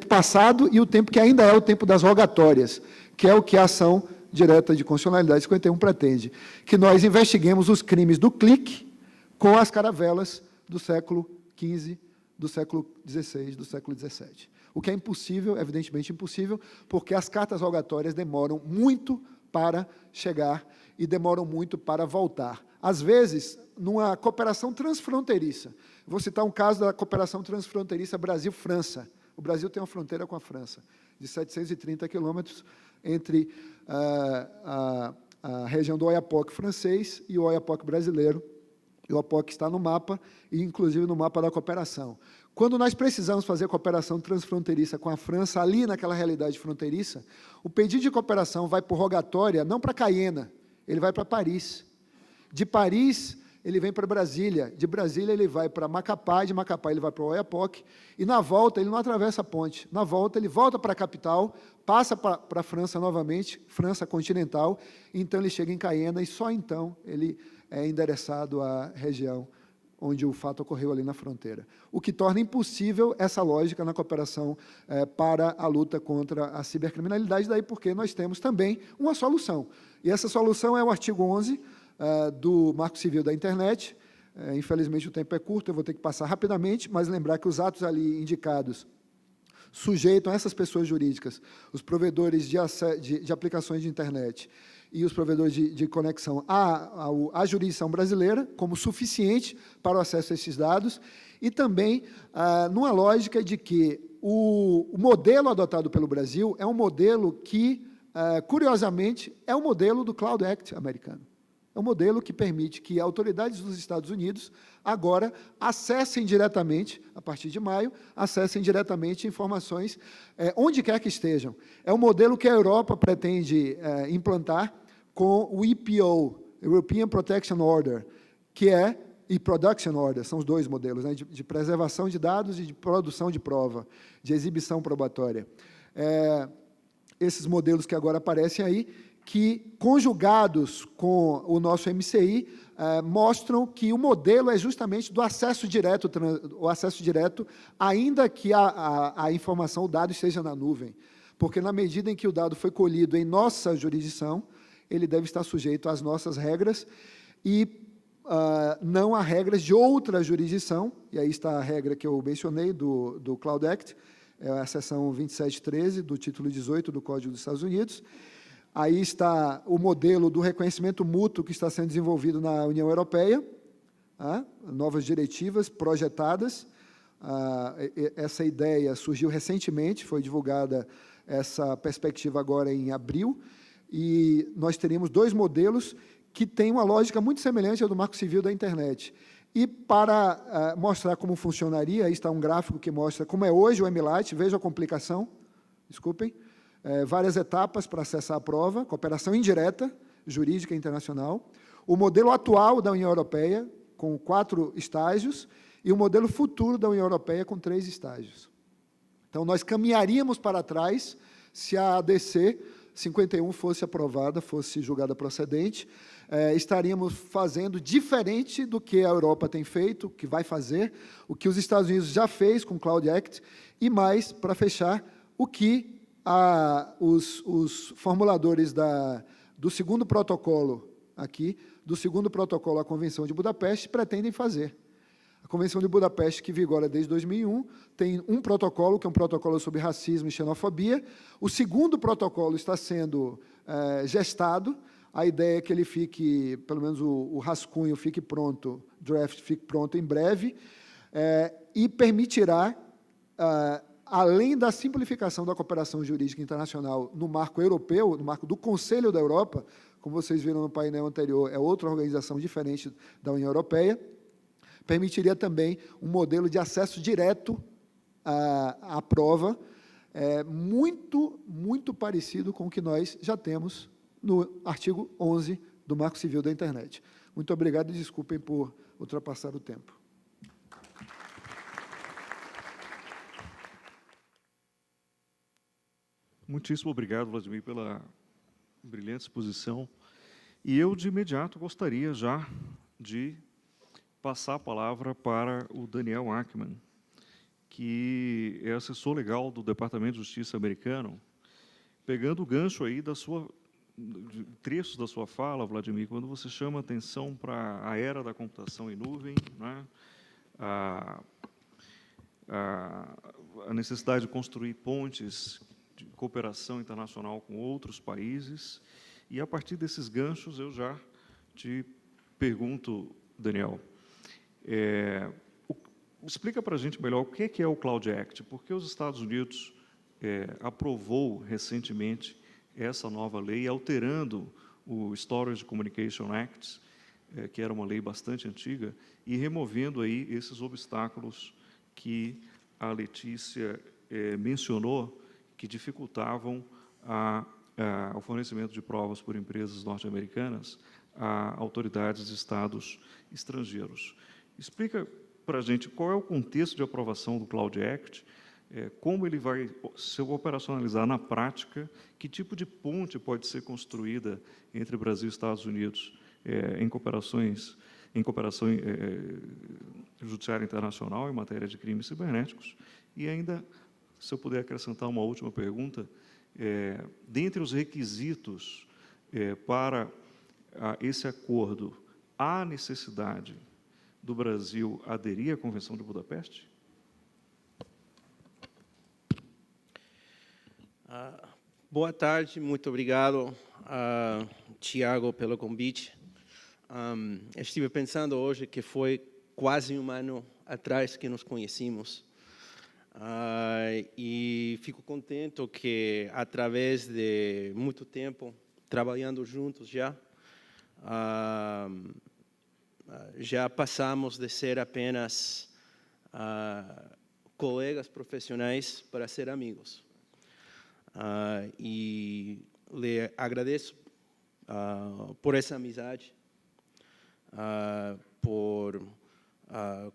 passado e o tempo que ainda é o tempo das rogatórias, que é o que a ação direta de constitucionalidade 51 pretende, que nós investiguemos os crimes do clique com as caravelas do século XV, do século XVI, do século XVII. O que é impossível, evidentemente impossível, porque as cartas rogatórias demoram muito para chegar e demoram muito para voltar. Às vezes, numa cooperação transfronteiriça. Vou citar um caso da cooperação transfronteiriça Brasil-França. O Brasil tem uma fronteira com a França, de 730 quilômetros, entre a região do Oiapoque francês e o Oiapoque brasileiro. O Oiapoque está no mapa, e inclusive no mapa da cooperação. Quando nós precisamos fazer cooperação transfronteiriça com a França, ali naquela realidade fronteiriça, o pedido de cooperação vai por rogatória, não para Cayena, ele vai para Paris. De Paris, ele vem para Brasília, de Brasília ele vai para Macapá, de Macapá ele vai para o Oiapoque, e na volta ele não atravessa a ponte, na volta ele volta para a capital, passa para a França novamente, França continental, então ele chega em Cayena, e só então ele é endereçado à região onde o fato ocorreu ali na fronteira. O que torna impossível essa lógica na cooperação para a luta contra a cibercriminalidade, daí porque nós temos também uma solução. E essa solução é o artigo 11 do Marco Civil da Internet. Infelizmente, o tempo é curto, eu vou ter que passar rapidamente, mas lembrar que os atos ali indicados sujeitam essas pessoas jurídicas, os provedores de aplicações de internet e os provedores de conexão à jurisdição brasileira como suficiente para o acesso a esses dados, e também numa lógica de que o modelo adotado pelo Brasil é um modelo que, curiosamente, é o modelo do Cloud Act americano. É um modelo que permite que autoridades dos Estados Unidos agora acessem diretamente, a partir de maio, acessem diretamente informações onde quer que estejam. É um modelo que a Europa pretende implantar com o EPO, European Protection Order, e Production Order, são os dois modelos, né, de preservação de dados e de produção de prova, de exibição probatória. Esses modelos que agora aparecem aí, que, conjugados com o nosso MCI, mostram que o modelo é justamente do acesso direto, ainda que a informação, o dado esteja na nuvem, porque na medida em que o dado foi colhido em nossa jurisdição, ele deve estar sujeito às nossas regras e não a regras de outra jurisdição, e aí está a regra que eu mencionei do Cloud Act, é a seção 2713 do título 18 do Código dos Estados Unidos. Aí está o modelo do reconhecimento mútuo que está sendo desenvolvido na União Europeia, novas diretivas projetadas. Essa ideia surgiu recentemente, foi divulgada essa perspectiva agora em abril, e nós teríamos dois modelos que têm uma lógica muito semelhante ao do Marco Civil da Internet. E para mostrar como funcionaria, aí está um gráfico que mostra como é hoje o MLIT, veja a complicação, desculpem, várias etapas para acessar a prova, cooperação indireta, jurídica internacional, o modelo atual da União Europeia, com 4 estágios, e o modelo futuro da União Europeia, com 3 estágios. Então, nós caminharíamos para trás se a ADC 51 fosse aprovada, fosse julgada procedente, estaríamos fazendo diferente do que a Europa tem feito, que vai fazer, o que os Estados Unidos já fez com o Cloud Act, e mais, para fechar, o que os formuladores do segundo protocolo aqui, do segundo protocolo à Convenção de Budapeste, pretendem fazer. A Convenção de Budapeste, que vigora desde 2001, tem um protocolo, que é um protocolo sobre racismo e xenofobia. O segundo protocolo está sendo gestado. A ideia é que ele fique, pelo menos o rascunho fique pronto, draft fique pronto em breve, e permitirá, além da simplificação da cooperação jurídica internacional no marco europeu, no marco do Conselho da Europa, como vocês viram no painel anterior, é outra organização diferente da União Europeia, permitiria também um modelo de acesso direto à prova, muito parecido com o que nós já temos no artigo 11 do Marco Civil da Internet. Muito obrigado e desculpem por ultrapassar o tempo. Muitíssimo obrigado, Vladimir, pela brilhante exposição. E eu, de imediato, gostaria já de passar a palavra para o Daniel Ackman, que é assessor legal do Departamento de Justiça americano, pegando o gancho aí de trechos da sua fala, Vladimir, quando você chama atenção para a era da computação em nuvem, né, a necessidade de construir pontes de cooperação internacional com outros países, e a partir desses ganchos eu já te pergunto, Daniel, explica para a gente melhor o que é o Cloud Act, porque os Estados Unidos aprovou recentemente essa nova lei, alterando o Storage Communication Act, que era uma lei bastante antiga, e removendo aí esses obstáculos que a Letícia mencionou, que dificultavam o fornecimento de provas por empresas norte-americanas a autoridades de estados estrangeiros. Explica para a gente qual é o contexto de aprovação do Cloud Act, como ele vai se operacionalizar na prática, que tipo de ponte pode ser construída entre Brasil e Estados Unidos em cooperação judiciária internacional em matéria de crimes cibernéticos. E ainda, se eu puder acrescentar uma última pergunta, dentre os requisitos para esse acordo, há necessidade do Brasil aderir à Convenção de Budapeste? Boa tarde, muito obrigado, Tiago, pelo convite. Estive pensando hoje que foi quase um ano atrás que nos conhecemos, e fico contente que, através de muito tempo trabalhando juntos já passamos de ser apenas colegas profissionais para ser amigos. E lhe agradeço por essa amizade, por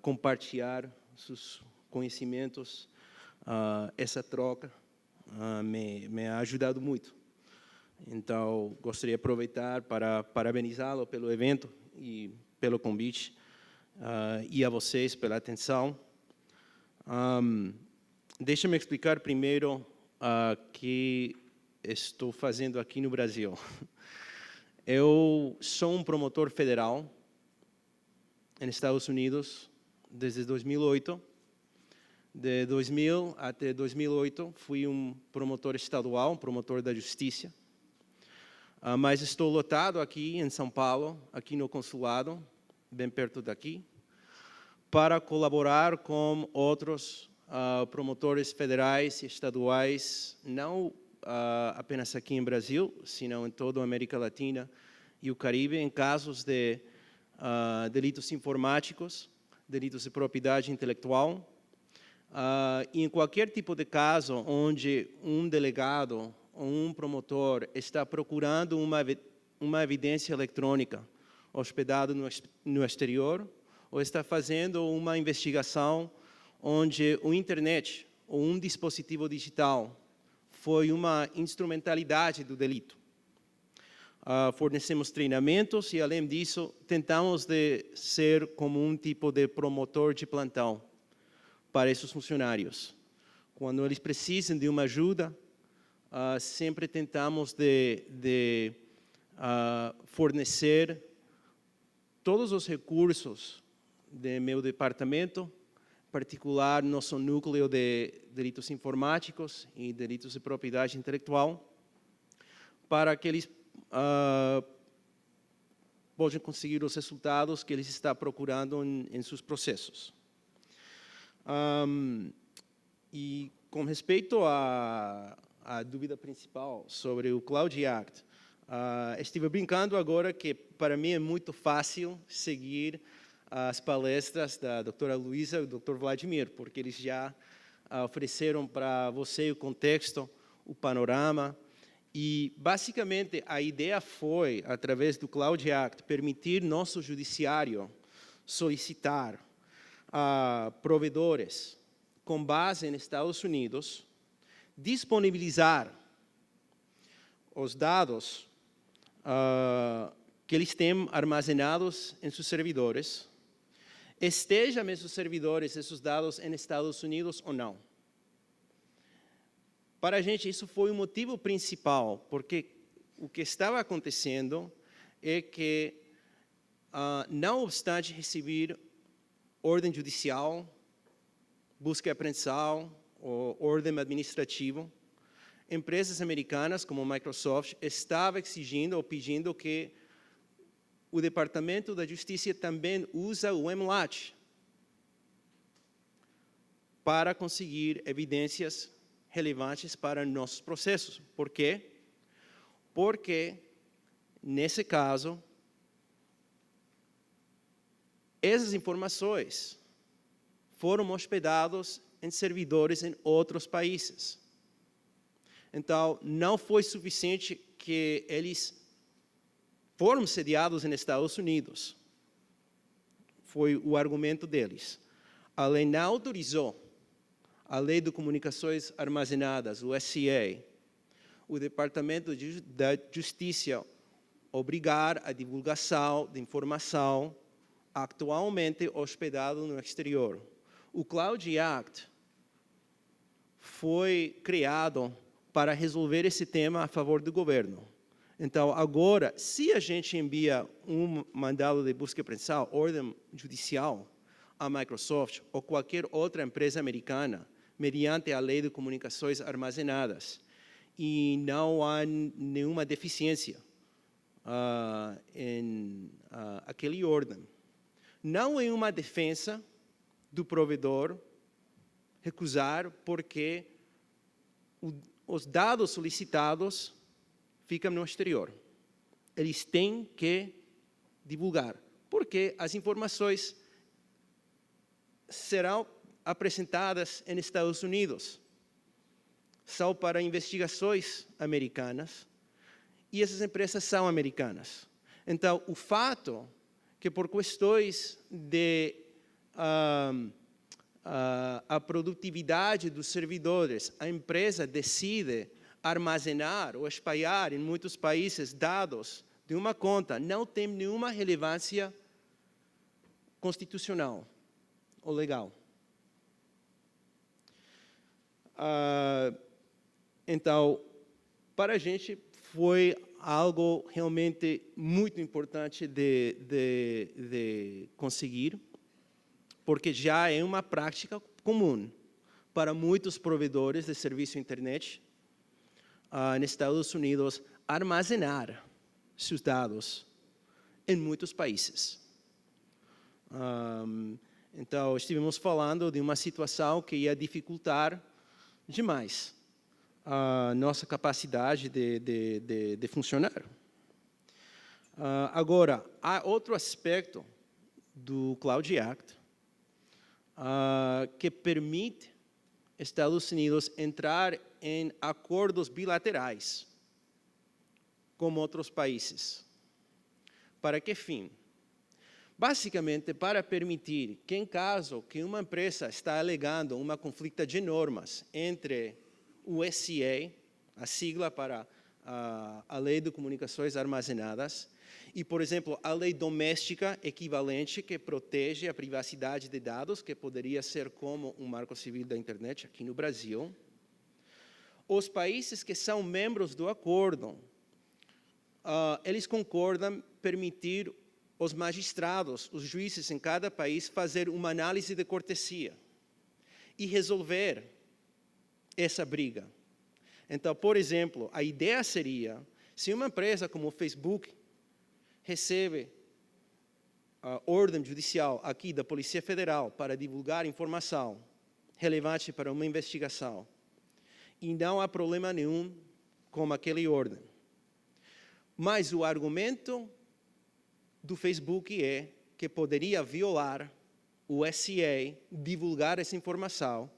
compartilhar seus conhecimentos. Essa troca me ha ajudado muito. Então, gostaria de aproveitar para parabenizá-lo pelo evento e pelo convite, e a vocês pela atenção. Deixa-me explicar primeiro o que estou fazendo aqui no Brasil. Eu sou um promotor federal nos Estados Unidos desde 2008. De 2000 até 2008, fui um promotor estadual, um promotor da justiça. Mas estou lotado aqui em São Paulo, aqui no consulado, bem perto daqui, para colaborar com outros promotores federais e estaduais, não apenas aqui em Brasil, senão em toda a América Latina e o Caribe, em casos de delitos informáticos, delitos de propriedade intelectual, e em qualquer tipo de caso onde um delegado ou um promotor está procurando uma evidência eletrônica hospedada no exterior, ou está fazendo uma investigação onde a internet ou um dispositivo digital foi uma instrumentalidade do delito. Fornecemos treinamentos e, além disso, tentamos de ser como um tipo de promotor de plantão para esses funcionários. Quando eles precisam de uma ajuda, sempre tentamos de fornecer todos os recursos do meu departamento, em particular nosso núcleo de delitos informáticos e delitos de propriedade intelectual, para que eles podem conseguir os resultados que eles estão procurando em seus processos. E com respeito à dúvida principal sobre o Cloud Act, estive brincando agora que para mim é muito fácil seguir as palestras da doutora Luísa e do doutor Vladimir, porque eles já ofereceram para você o contexto, o panorama, e basicamente a ideia foi, através do Cloud Act, permitir nosso judiciário solicitar a provedores com base nos Estados Unidos disponibilizar os dados que eles têm armazenados em seus servidores, estejam nesses servidores esses dados em Estados Unidos ou não. Para a gente, isso foi o motivo principal, porque o que estava acontecendo é que, não obstante receber ordem judicial, busca e apreensão ou ordem administrativa, empresas americanas como a Microsoft estavam exigindo ou pedindo que o Departamento da Justiça também use o MLAT para conseguir evidências relevantes para nossos processos. Por quê? Porque, nesse caso, essas informações foram hospedadas em servidores em outros países. Então, não foi suficiente que eles foram sediados nos Estados Unidos. Foi o argumento deles. A lei não autorizou a Lei de Comunicações Armazenadas, o SCA, o Departamento da Justiça obrigar a divulgação de informação atualmente hospedada no exterior. O Cloud Act foi criado para resolver esse tema a favor do governo. Então, agora, se a gente envia um mandado de busca e apreensão, ordem judicial, à Microsoft ou qualquer outra empresa americana, mediante a Lei de Comunicações Armazenadas, e não há nenhuma deficiência em aquele ordem, não é uma defesa do provedor recusar porque os dados solicitados ficam no exterior. Eles têm que divulgar, porque as informações serão apresentadas em Estados Unidos, são para investigações americanas, e essas empresas são americanas. Então, o fato que por questões de a produtividade dos servidores, a empresa decide armazenar ou espalhar em muitos países dados de uma conta, não tem nenhuma relevância constitucional ou legal. Então, para a gente foi algo realmente muito importante de conseguir, porque já é uma prática comum para muitos provedores de serviço de internet nos Estados Unidos armazenar seus dados em muitos países. Então, estivemos falando de uma situação que ia dificultar demais a nossa capacidade de funcionar. Agora, há outro aspecto do Cloud Act que permite Estados Unidos entrar em acordos bilaterais com outros países. Para que fim? Basicamente, para permitir que, em caso que uma empresa está alegando um conflito de normas entre o SCA, a sigla para a Lei de Comunicações Armazenadas, e, por exemplo, a lei doméstica equivalente que protege a privacidade de dados, que poderia ser como um marco civil da internet aqui no Brasil, os países que são membros do acordo, eles concordam permitir os magistrados, os juízes em cada país, fazer uma análise de cortesia e resolver essa briga. Então, por exemplo, a ideia seria, se uma empresa como o Facebook recebe ordem judicial aqui da Polícia Federal para divulgar informação relevante para uma investigação. E não há problema nenhum com aquela ordem. Mas o argumento do Facebook é que poderia violar o SCA, divulgar essa informação.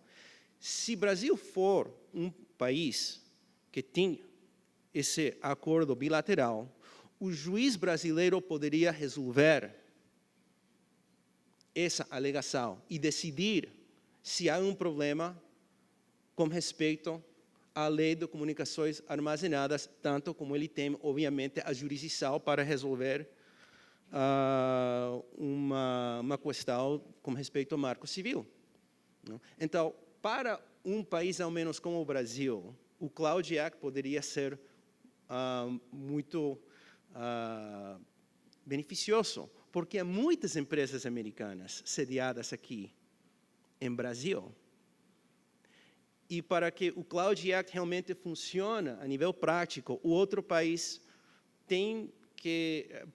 Se o Brasil for um país que tinha esse acordo bilateral, o juiz brasileiro poderia resolver essa alegação e decidir se há um problema com respeito à lei de comunicações armazenadas, tanto como ele tem, obviamente, a jurisdição para resolver uma questão com respeito ao marco civil. Então, para um país, ao menos como o Brasil, o Cloud Act poderia ser muito beneficioso, porque há muitas empresas americanas sediadas aqui em Brasil. E para que o Cloud Act realmente funcione a nível prático, o outro país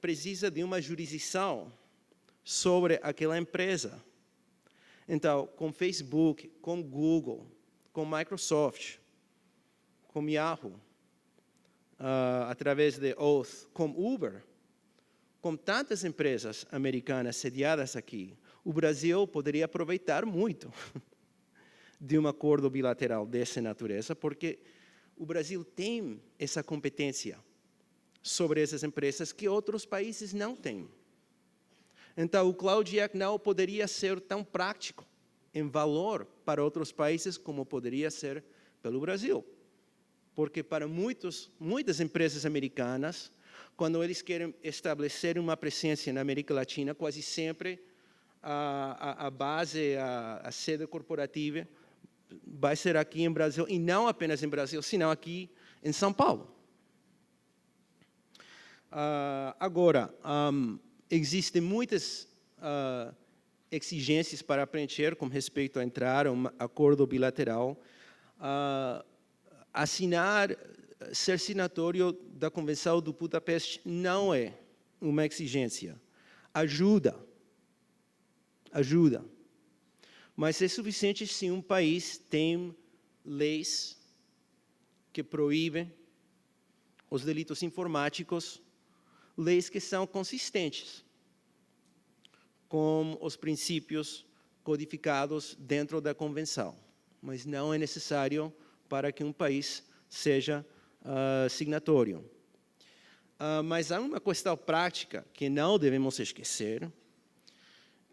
precisa de uma jurisdição sobre aquela empresa. Então, com Facebook, com Google, com Microsoft, com Yahoo, através de Oath, com Uber, com tantas empresas americanas sediadas aqui, o Brasil poderia aproveitar muito de um acordo bilateral dessa natureza, porque o Brasil tem essa competência sobre essas empresas que outros países não têm. Então, o Cloud Act não poderia ser tão prático em valor para outros países como poderia ser pelo Brasil. Porque para muitas empresas americanas, quando eles querem estabelecer uma presença na América Latina, quase sempre a base, a sede corporativa vai ser aqui em Brasil, e não apenas em Brasil, senão aqui em São Paulo. Agora, existem muitas exigências para preencher com respeito a entrar em um acordo bilateral. Ser signatário da Convenção do Budapeste não é uma exigência. Ajuda. Mas é suficiente se um país tem leis que proíbem os delitos informáticos, leis que são consistentes com os princípios codificados dentro da Convenção. Mas não é necessário para que um país seja signatário. Mas há uma questão prática que não devemos esquecer,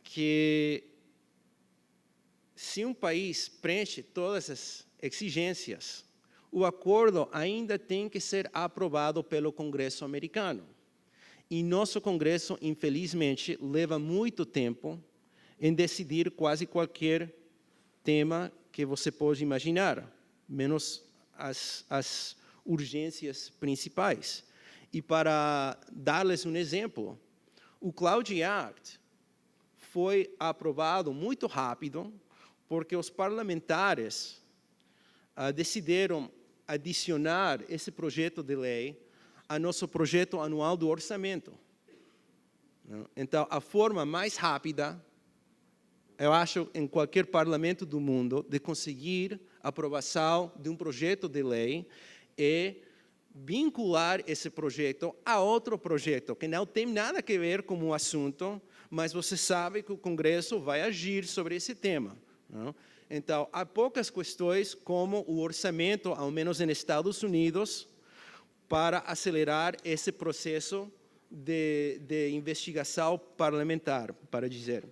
que se um país preenche todas as exigências, o acordo ainda tem que ser aprovado pelo Congresso americano. E nosso Congresso, infelizmente, leva muito tempo em decidir quase qualquer tema que você pode imaginar, menos as urgências principais. E para dar-lhes um exemplo, o Cloud Act foi aprovado muito rápido, porque os parlamentares decidiram adicionar esse projeto de lei a nosso projeto anual do orçamento. Então, a forma mais rápida, eu acho, em qualquer parlamento do mundo, de conseguir a aprovação de um projeto de lei é vincular esse projeto a outro projeto, que não tem nada a ver com o assunto, mas você sabe que o Congresso vai agir sobre esse tema. Não? Então, há poucas questões como o orçamento, ao menos nos Estados Unidos, para acelerar esse processo de investigação parlamentar, para dizer.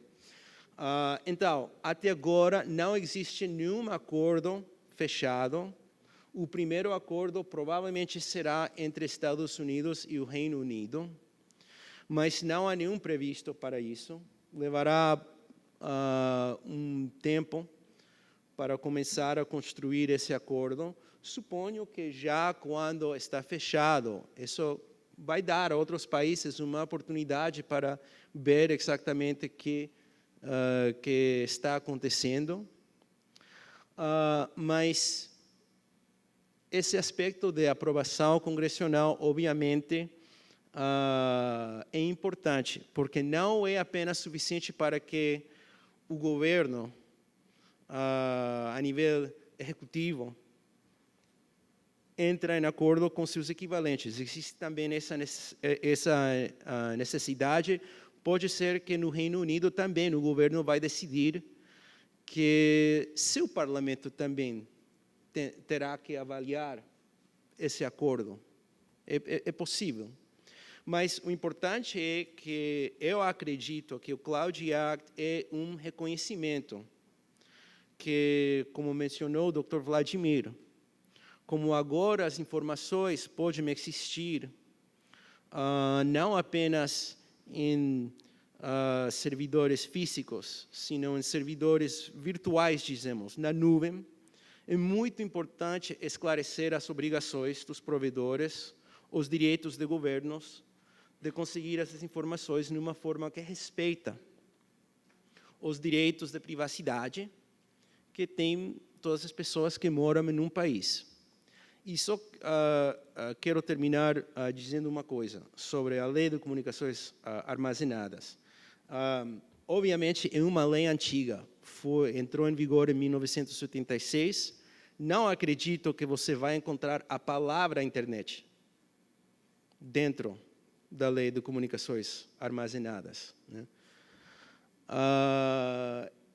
Então, até agora, não existe nenhum acordo fechado. O primeiro acordo provavelmente será entre Estados Unidos e o Reino Unido, mas não há nenhum previsto para isso. Levará um tempo para começar a construir esse acordo. Suponho que já quando está fechado, isso vai dar a outros países uma oportunidade para ver exatamente o que está acontecendo. Mas esse aspecto de aprovação congressional, obviamente, é importante, porque não é apenas suficiente para que o governo, a nível executivo, entre em acordo com seus equivalentes. Existe também essa necessidade. Pode ser que no Reino Unido também o governo vai decidir que seu parlamento também terá que avaliar esse acordo. É possível. Mas o importante é que eu acredito que o Cloud Act é um reconhecimento que, como mencionou o Dr. Vladimir, como agora as informações podem existir não apenas em servidores físicos, sino em servidores virtuais, dizemos, na nuvem, é muito importante esclarecer as obrigações dos provedores, os direitos de governos, de conseguir essas informações de uma forma que respeita os direitos de privacidade que têm todas as pessoas que moram em um país. E só quero terminar dizendo uma coisa sobre a Lei de Comunicações Armazenadas. Obviamente, é uma lei antiga, entrou em vigor em 1976. Não acredito que você vai encontrar a palavra internet dentro da Lei de Comunicações Armazenadas, né?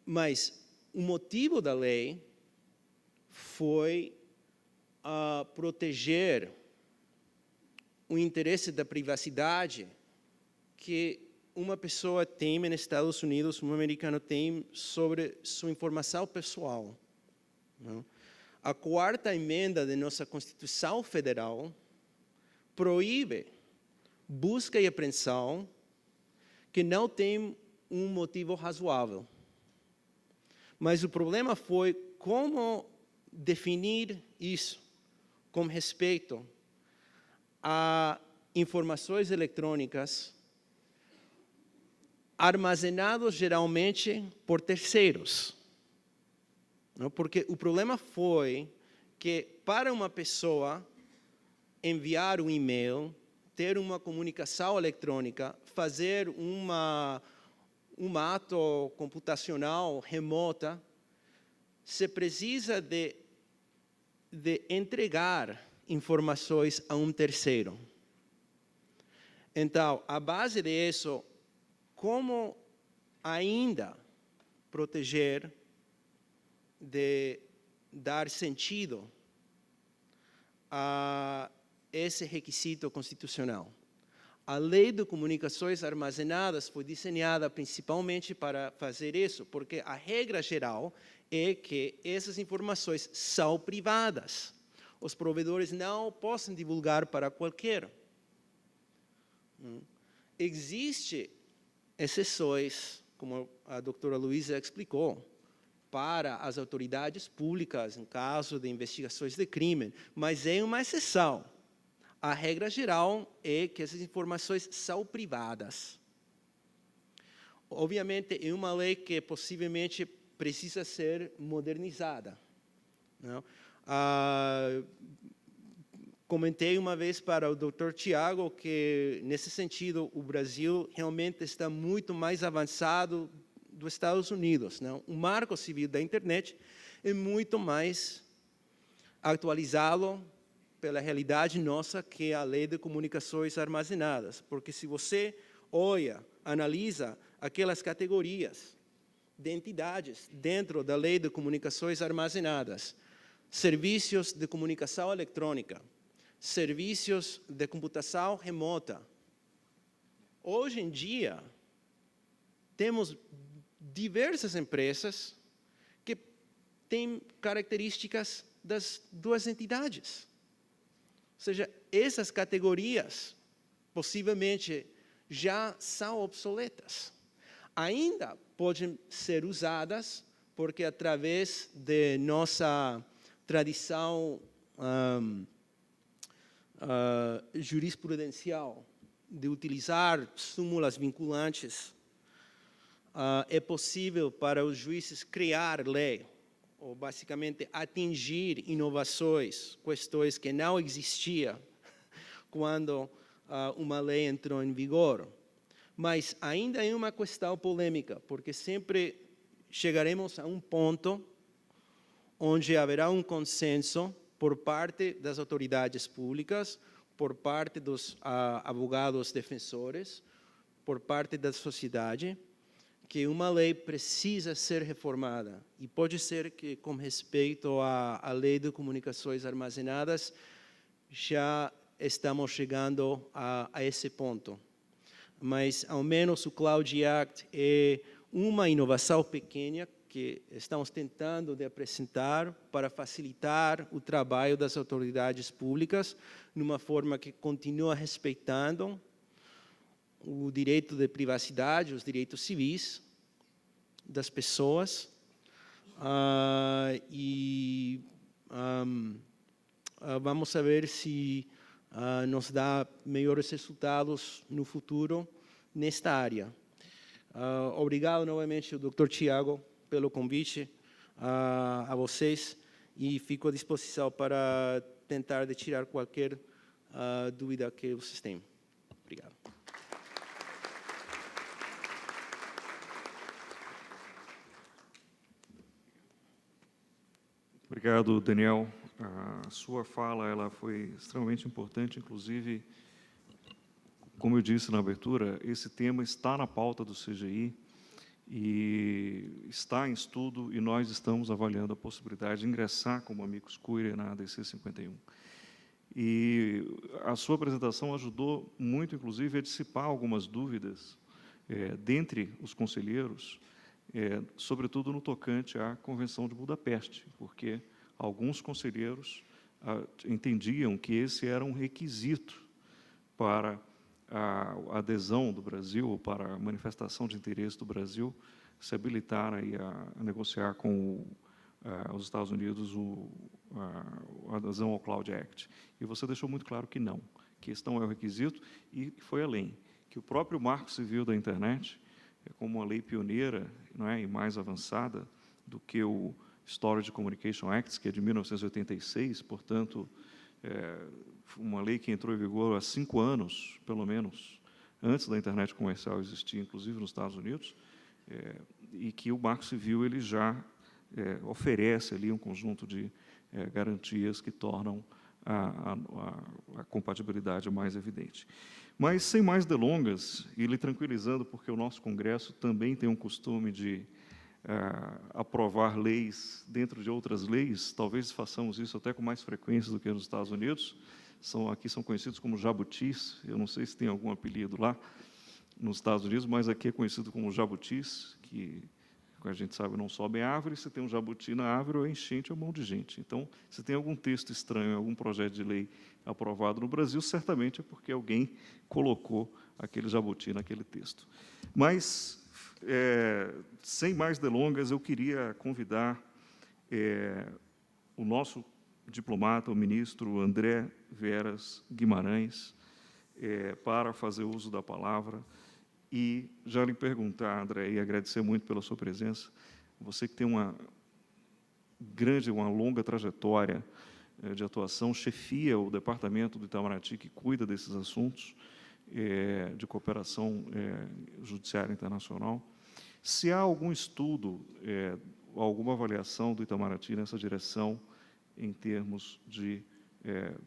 Mas o motivo da lei foi proteger o interesse da privacidade que uma pessoa tem nos Estados Unidos, um americano tem sobre sua informação pessoal, né? A 4ª emenda de nossa Constituição Federal proíbe busca e apreensão que não tem um motivo razoável. Mas o problema foi como definir isso com respeito a informações eletrônicas armazenadas geralmente por terceiros. Porque o problema foi que para uma pessoa enviar um e-mail, ter uma comunicação eletrônica, fazer um ato computacional remota, se precisa de entregar informações a um terceiro. Então, a base disso, como ainda proteger, de dar sentido a esse requisito constitucional. A Lei de Comunicações Armazenadas foi desenhada principalmente para fazer isso, porque a regra geral é que essas informações são privadas. Os provedores não possam divulgar para qualquer. Existem exceções, como a doutora Luísa explicou, para as autoridades públicas em caso de investigações de crime, mas é uma exceção. A regra geral é que essas informações são privadas. Obviamente, é uma lei que possivelmente precisa ser modernizada, não? Comentei uma vez para o Dr. Tiago que, nesse sentido, o Brasil realmente está muito mais avançado dos Estados Unidos, não? O marco civil da internet é muito mais atualizado pela realidade nossa, que é a Lei de Comunicações Armazenadas. Porque se você olha, analisa aquelas categorias de entidades dentro da Lei de Comunicações Armazenadas, serviços de comunicação eletrônica, serviços de computação remota. Hoje em dia, temos diversas empresas que têm características das duas entidades. Ou seja, essas categorias possivelmente já são obsoletas. Ainda podem ser usadas porque, através de nossa tradição jurisprudencial de utilizar súmulas vinculantes, é possível para os juízes criar lei, ou basicamente atingir inovações, questões que não existiam quando uma lei entrou em vigor. Mas ainda é uma questão polêmica, porque sempre chegaremos a um ponto onde haverá um consenso por parte das autoridades públicas, por parte dos advogados defensores, por parte da sociedade, que uma lei precisa ser reformada. E pode ser que, com respeito à lei de comunicações armazenadas, já estamos chegando a esse ponto. Mas, ao menos, o Cloud Act é uma inovação pequena que estamos tentando de apresentar para facilitar o trabalho das autoridades públicas, numa forma que continua respeitando o direito de privacidade, os direitos civis das pessoas, vamos saber se nos dá melhores resultados no futuro nesta área. Obrigado novamente ao Dr. Tiago pelo convite a vocês e fico à disposição para tentar tirar qualquer dúvida que vocês tenham. Obrigado. Obrigado, Daniel. A sua fala ela foi extremamente importante, inclusive, como eu disse na abertura, esse tema está na pauta do CGI e está em estudo, e nós estamos avaliando a possibilidade de ingressar como amicus curiae na ADC 51. E a sua apresentação ajudou muito, inclusive, a dissipar algumas dúvidas dentre os conselheiros, sobretudo no tocante à Convenção de Budapeste, porque alguns conselheiros entendiam que esse era um requisito para a adesão do Brasil, para a manifestação de interesse do Brasil, se habilitar aí a negociar com os Estados Unidos a adesão ao Cloud Act. E você deixou muito claro que não, que esse não é o requisito, e foi além, que o próprio Marco Civil da Internet, como uma lei pioneira, não é, e mais avançada do que o Storage Communication Act, que é de 1986, portanto, uma lei que entrou em vigor há 5 anos, pelo menos, antes da internet comercial existir, inclusive nos Estados Unidos, e que o Marco Civil ele já oferece ali um conjunto de garantias que tornam a compatibilidade mais evidente. Mas, sem mais delongas, e lhe tranquilizando, porque o nosso Congresso também tem um costume de aprovar leis dentro de outras leis, talvez façamos isso até com mais frequência do que nos Estados Unidos, aqui são conhecidos como jabutis, eu não sei se tem algum apelido lá nos Estados Unidos, mas aqui é conhecido como jabutis, que a gente sabe não sobe em árvore, se tem um jabuti na árvore, ou enchente ou mão de gente. Então, se tem algum texto estranho, algum projeto de lei aprovado no Brasil, certamente é porque alguém colocou aquele jabuti naquele texto. Mas, sem mais delongas, eu queria convidar o nosso diplomata, o ministro André Veras Guimarães, para fazer uso da palavra e já lhe perguntar, André, e agradecer muito pela sua presença, você que tem uma longa trajetória de atuação, chefia o departamento do Itamaraty que cuida desses assuntos de cooperação judiciária internacional. Se há algum estudo, alguma avaliação do Itamaraty nessa direção, em termos de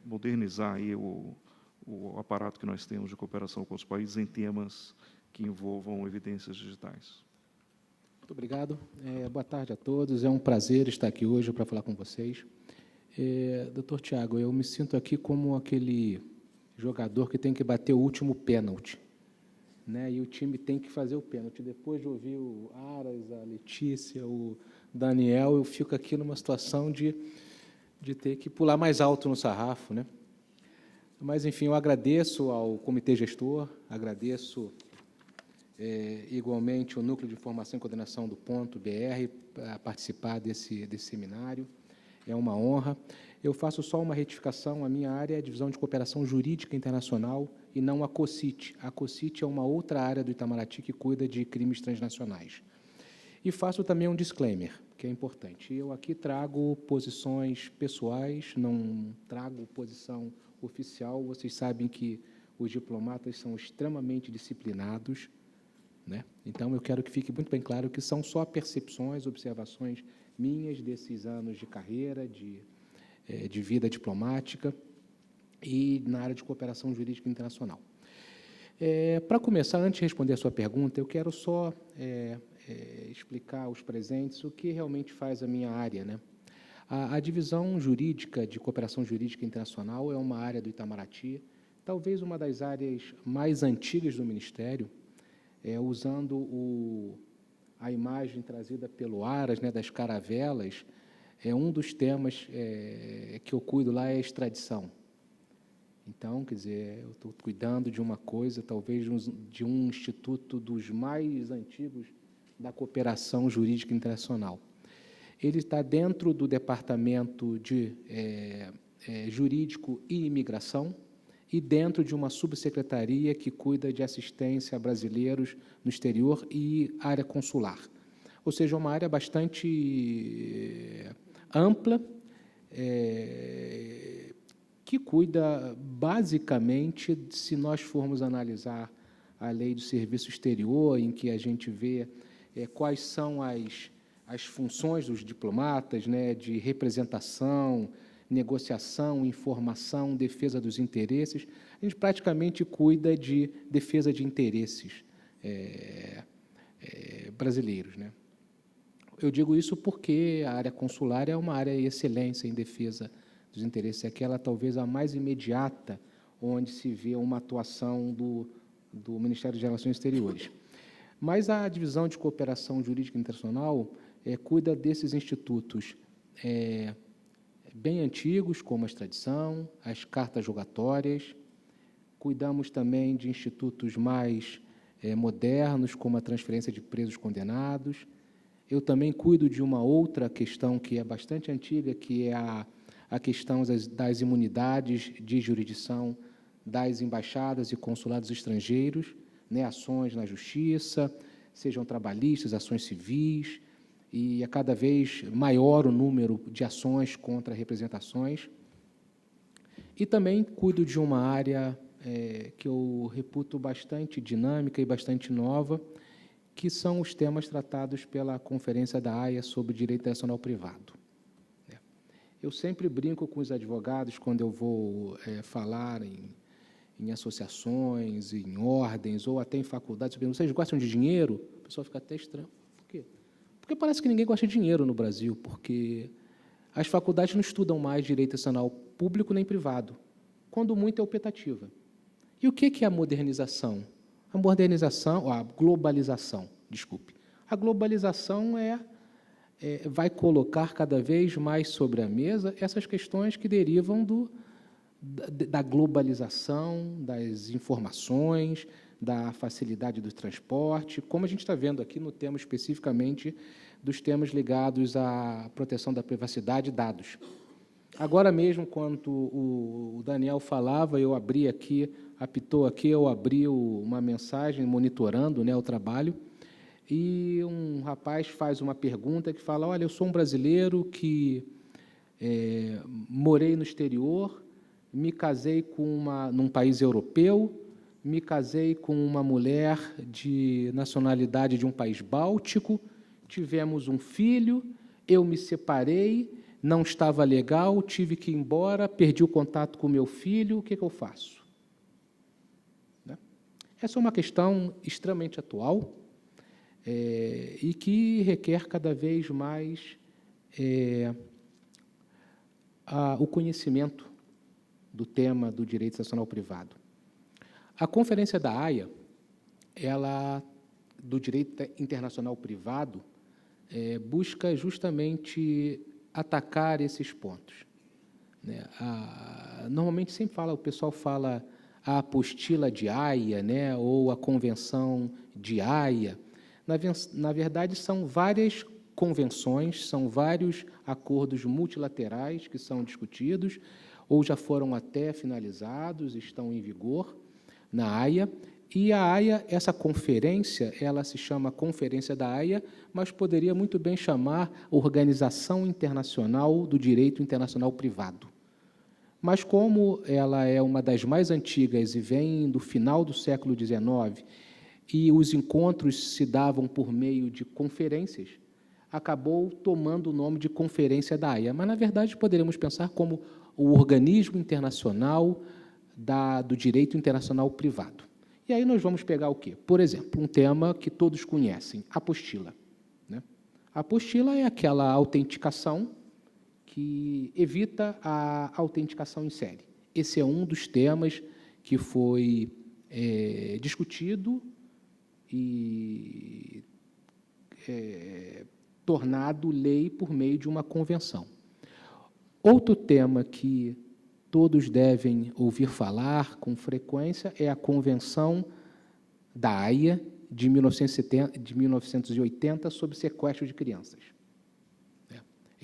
modernizar aí o aparato que nós temos de cooperação com os países em temas que envolvam evidências digitais. Muito obrigado. Boa tarde a todos. É um prazer estar aqui hoje para falar com vocês. Dr. Tiago, eu me sinto aqui como aquele jogador que tem que bater o último pênalti, né? E o time tem que fazer o pênalti. Depois de ouvir o Aras, a Letícia, o Daniel, eu fico aqui numa situação de ter que pular mais alto no sarrafo, né? Mas, enfim, eu agradeço ao Comitê Gestor, agradeço igualmente o Núcleo de Informação e Coordenação do Ponto BR a participar desse seminário. É uma honra. Eu faço só uma retificação. A minha área é a Divisão de Cooperação Jurídica Internacional e não a COCIT. A COCIT é uma outra área do Itamaraty que cuida de crimes transnacionais. E faço também um disclaimer, que é importante. Eu aqui trago posições pessoais, não trago posição oficial. Vocês sabem que os diplomatas são extremamente disciplinados, né? Então, eu quero que fique muito bem claro que são só percepções, observações minhas desses anos de carreira, de vida diplomática e na área de cooperação jurídica internacional. Para começar, antes de responder a sua pergunta, eu quero só explicar aos presentes o que realmente faz a minha área, né? A divisão jurídica de cooperação jurídica internacional é uma área do Itamaraty, talvez uma das áreas mais antigas do Ministério, usando a imagem trazida pelo Aras, né, das caravelas. Um dos temas que eu cuido lá é a extradição. Então, quer dizer, eu estou cuidando de uma coisa, talvez de um instituto dos mais antigos da cooperação jurídica internacional. Ele está dentro do Departamento de Jurídico e Imigração e dentro de uma subsecretaria que cuida de assistência a brasileiros no exterior e área consular. Ou seja, uma área bastante ampla, que cuida, basicamente, se nós formos analisar a lei do serviço exterior, em que a gente vê quais são as funções dos diplomatas, né, de representação, negociação, informação, defesa dos interesses, a gente praticamente cuida de defesa de interesses brasileiros, né? Eu digo isso porque a área consular é uma área de excelência em defesa dos interesses, é aquela talvez a mais imediata onde se vê uma atuação do Ministério de Relações Exteriores. Mas a divisão de cooperação jurídica internacional cuida desses institutos bem antigos, como a extradição, as cartas rogatórias. Cuidamos também de institutos mais modernos, como a transferência de presos condenados. Eu também cuido de uma outra questão que é bastante antiga, que é a questão das imunidades de jurisdição das embaixadas e consulados estrangeiros, né, ações na justiça, sejam trabalhistas, ações civis, e é cada vez maior o número de ações contra representações. E também cuido de uma área que eu reputo bastante dinâmica e bastante nova, que são os temas tratados pela Conferência da Haia sobre Direito Internacional Privado. Eu sempre brinco com os advogados quando eu vou falar em associações, em ordens, ou até em faculdades. Vocês gostam de dinheiro? O pessoal fica até estranho. Por quê? Porque parece que ninguém gosta de dinheiro no Brasil, porque as faculdades não estudam mais direito internacional público nem privado, quando muito é optativa. E o que é a modernização? A globalização, desculpe. A globalização vai colocar cada vez mais sobre a mesa essas questões que derivam da globalização, das informações, da facilidade do transporte, como a gente está vendo aqui no tema especificamente dos temas ligados à proteção da privacidade e dados. Agora mesmo, quando o Daniel falava, eu abri aqui, apitou aqui, eu abri uma mensagem monitorando, né, o trabalho, e um rapaz faz uma pergunta que fala: olha, eu sou um brasileiro que morei no exterior, me casei num país europeu, me casei com uma mulher de nacionalidade de um país báltico, tivemos um filho, eu me separei, não estava legal, tive que ir embora, perdi o contato com meu filho, o que eu faço? Né? Essa é uma questão extremamente atual e que requer cada vez mais o conhecimento do tema do direito internacional privado. A Conferência da Haia, do direito internacional privado, busca justamente atacar esses pontos. Né? Normalmente o pessoal fala a apostila de Haia, né, ou a convenção de Haia. Na verdade, são várias convenções, são vários acordos multilaterais que são discutidos, ou já foram até finalizados, estão em vigor na Haia. E a Haia, essa conferência, ela se chama Conferência da Haia, mas poderia muito bem chamar Organização Internacional do Direito Internacional Privado. Mas, como ela é uma das mais antigas e vem do final do século XIX, e os encontros se davam por meio de conferências, acabou tomando o nome de Conferência da Haia. Mas, na verdade, poderíamos pensar como o organismo internacional do direito internacional privado. E aí nós vamos pegar o quê? Por exemplo, um tema que todos conhecem, apostila. Né? A apostila é aquela autenticação que evita a autenticação em série. Esse é um dos temas que foi discutido e tornado lei por meio de uma convenção. Outro tema que todos devem ouvir falar com frequência é a Convenção da Haia de 1980 sobre sequestro de crianças,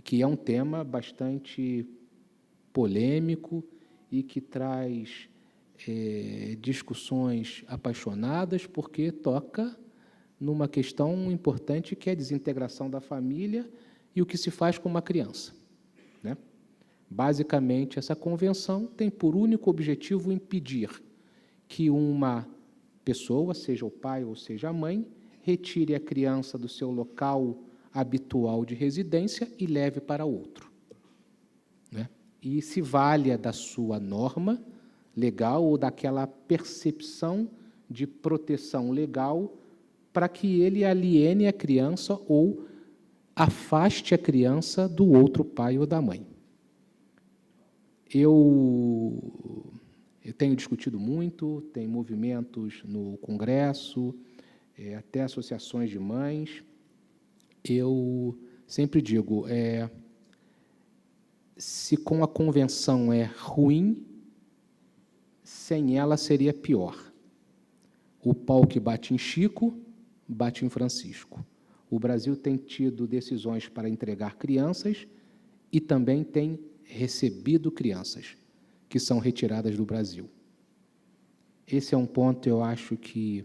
que é um tema bastante polêmico e que traz discussões apaixonadas, porque toca numa questão importante, que é a desintegração da família e o que se faz com uma criança. Né? Basicamente, essa convenção tem por único objetivo impedir que uma pessoa, seja o pai ou seja a mãe, retire a criança do seu local habitual de residência e leve para outro. Né? E se valha da sua norma legal ou daquela percepção de proteção legal para que ele aliene a criança ou afaste a criança do outro pai ou da mãe. Eu tenho discutido muito, tem movimentos no Congresso, até associações de mães. Eu sempre digo, se com a convenção é ruim, sem ela seria pior. O pau que bate em Chico, bate em Francisco. O Brasil tem tido decisões para entregar crianças e também tem recebido crianças que são retiradas do Brasil. Esse é um ponto, eu acho, que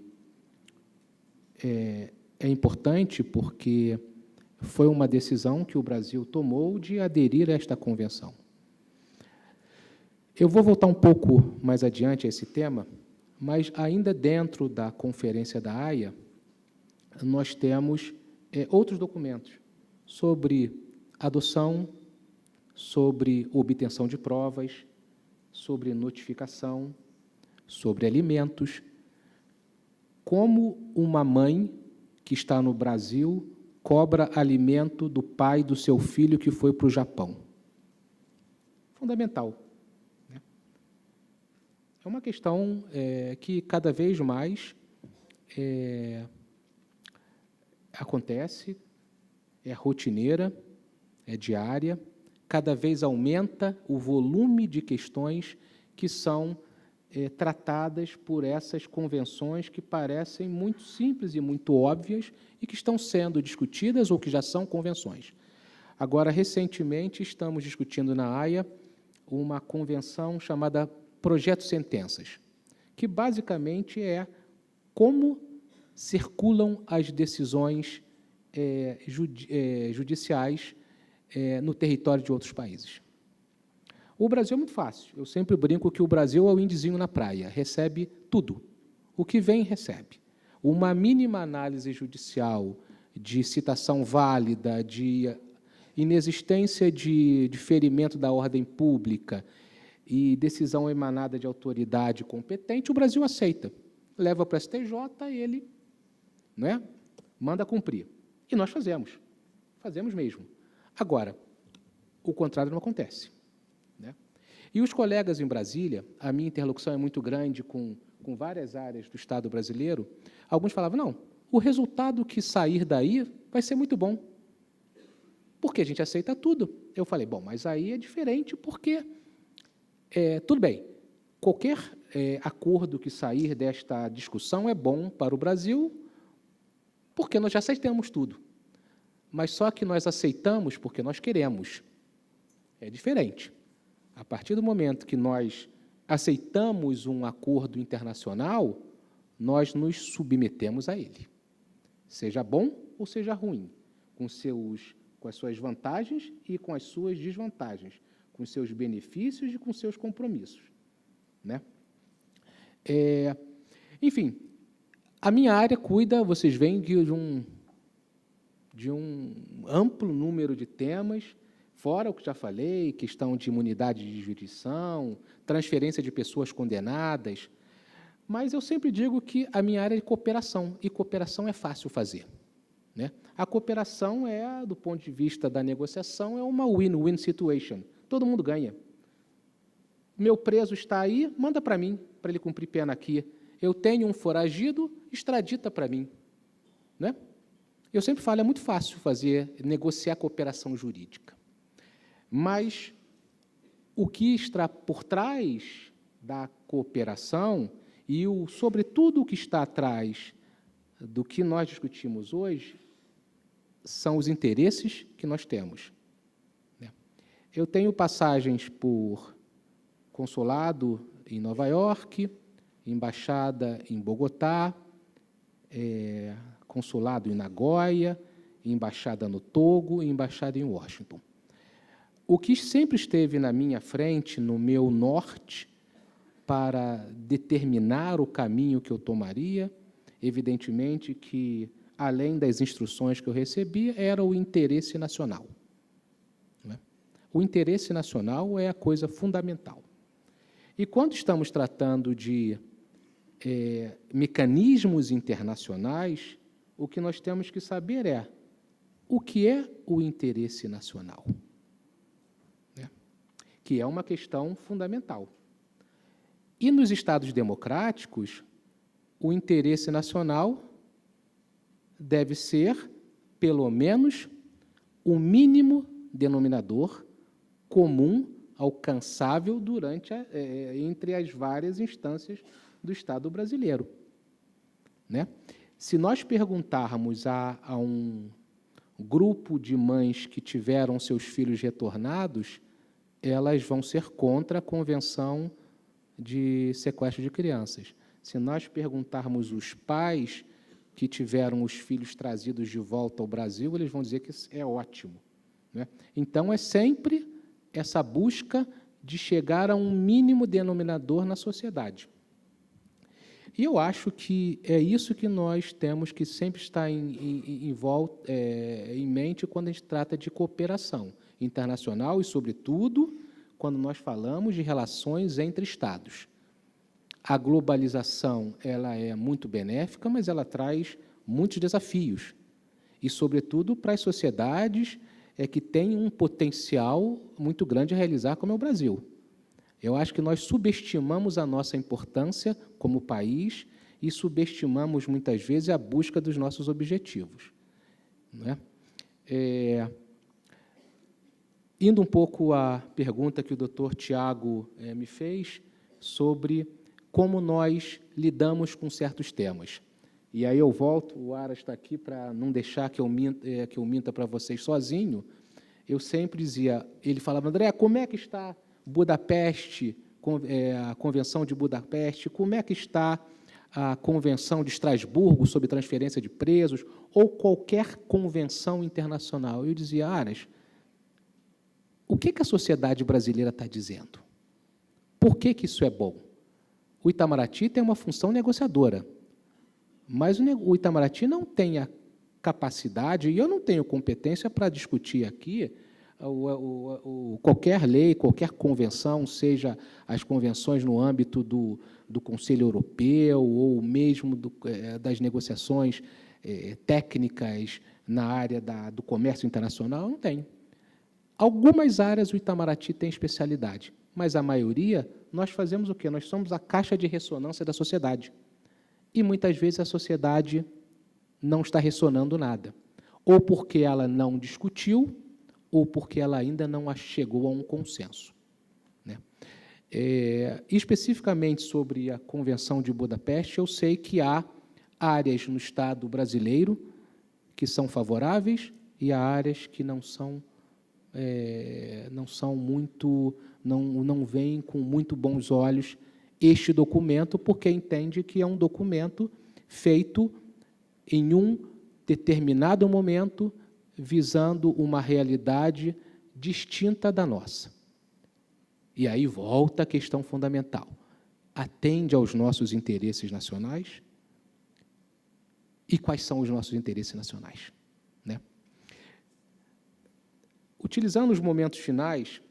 é importante, porque foi uma decisão que o Brasil tomou de aderir a esta convenção. Eu vou voltar um pouco mais adiante a esse tema, mas ainda dentro da Conferência da Haia, nós temos outros documentos sobre adoção, sobre obtenção de provas, sobre notificação, sobre alimentos. Como uma mãe que está no Brasil cobra alimento do pai do seu filho que foi para o Japão. Fundamental. Né? É uma questão que cada vez mais acontece, é rotineira, é diária, cada vez aumenta o volume de questões que são tratadas por essas convenções que parecem muito simples e muito óbvias e que estão sendo discutidas ou que já são convenções. Agora, recentemente, estamos discutindo na Haia uma convenção chamada Projeto Sentenças, que basicamente é como circulam as decisões judiciais no território de outros países. O Brasil é muito fácil. Eu sempre brinco que o Brasil é o índizinho na praia, recebe tudo. O que vem, recebe. Uma mínima análise judicial de citação válida, de inexistência de ferimento da ordem pública e decisão emanada de autoridade competente, o Brasil aceita. Leva para o STJ, ele manda cumprir. E nós fazemos mesmo. Agora, o contrário não acontece. Né? E os colegas em Brasília, a minha interlocução é muito grande com várias áreas do Estado brasileiro, alguns falavam, não, o resultado que sair daí vai ser muito bom, porque a gente aceita tudo. Eu falei, bom, mas aí é diferente, porque, tudo bem, qualquer acordo que sair desta discussão é bom para o Brasil, porque nós já aceitamos tudo. Mas só que nós aceitamos porque nós queremos. É diferente. A partir do momento que nós aceitamos um acordo internacional, nós nos submetemos a ele. Seja bom ou seja ruim, com as suas vantagens e com as suas desvantagens, com seus benefícios e com seus compromissos, né? Enfim, a minha área cuida, vocês veem, de um amplo número de temas, fora o que já falei, questão de imunidade de jurisdição, transferência de pessoas condenadas, mas eu sempre digo que a minha área é de cooperação, e cooperação é fácil fazer, né? A cooperação do ponto de vista da negociação, é uma win-win situation, todo mundo ganha. Meu preso está aí, manda para mim, para ele cumprir pena aqui. Eu tenho um foragido, extradita para mim, né? Eu sempre falo, é muito fácil negociar cooperação jurídica. Mas o que está por trás da cooperação e, sobretudo, o que está atrás do que nós discutimos hoje são os interesses que nós temos, né? Eu tenho passagens por consulado em Nova York, embaixada em Bogotá, consulado em Nagoya, embaixada no Togo e embaixada em Washington. O que sempre esteve na minha frente, no meu norte, para determinar o caminho que eu tomaria, evidentemente que, além das instruções que eu recebia, era o interesse nacional, né? O interesse nacional é a coisa fundamental. E quando estamos tratando de mecanismos internacionais, o que nós temos que saber é o que é o interesse nacional, né? Que é uma questão fundamental. E nos Estados democráticos, o interesse nacional deve ser, pelo menos, o mínimo denominador comum alcançável entre as várias instâncias do Estado brasileiro, né? Se nós perguntarmos a um grupo de mães que tiveram seus filhos retornados, elas vão ser contra a Convenção de Sequestro de Crianças. Se nós perguntarmos os pais que tiveram os filhos trazidos de volta ao Brasil, eles vão dizer que é ótimo, né? Então, é sempre essa busca de chegar a um mínimo denominador na sociedade. E eu acho que é isso que nós temos que sempre estar em mente quando a gente trata de cooperação internacional e, sobretudo, quando nós falamos de relações entre Estados. A globalização ela é muito benéfica, mas ela traz muitos desafios, e, sobretudo, para as sociedades que têm um potencial muito grande a realizar, como é o Brasil. Eu acho que nós subestimamos a nossa importância como país e subestimamos, muitas vezes, a busca dos nossos objetivos, né? Indo um pouco à pergunta que o doutor Tiago me fez sobre como nós lidamos com certos temas. E aí eu volto, o Aras está aqui para não deixar que eu minta para vocês sozinho. Eu sempre dizia, ele falava, André, como é que está Budapeste, a Convenção de Budapeste, como é que está a Convenção de Estrasburgo sobre transferência de presos, ou qualquer convenção internacional? Eu dizia, Aras, o que a sociedade brasileira está dizendo? Por que isso é bom? O Itamaraty tem uma função negociadora, mas o Itamaraty não tem a capacidade, e eu não tenho competência para discutir aqui qualquer lei, qualquer convenção, seja as convenções no âmbito do Conselho Europeu ou mesmo das negociações técnicas na área do comércio internacional, não tem. Algumas áreas o Itamaraty tem especialidade, mas a maioria nós fazemos o quê? Nós somos a caixa de ressonância da sociedade. E muitas vezes a sociedade não está ressonando nada, ou porque ela não discutiu, ou porque ela ainda não chegou a um consenso, né? Especificamente sobre a Convenção de Budapeste, eu sei que há áreas no Estado brasileiro que são favoráveis e há áreas que não veem com muito bons olhos este documento, porque entende que é um documento feito em um determinado momento, visando uma realidade distinta da nossa. E aí volta a questão fundamental. Atende aos nossos interesses nacionais? E quais são os nossos interesses nacionais? Né? Utilizando os momentos finais,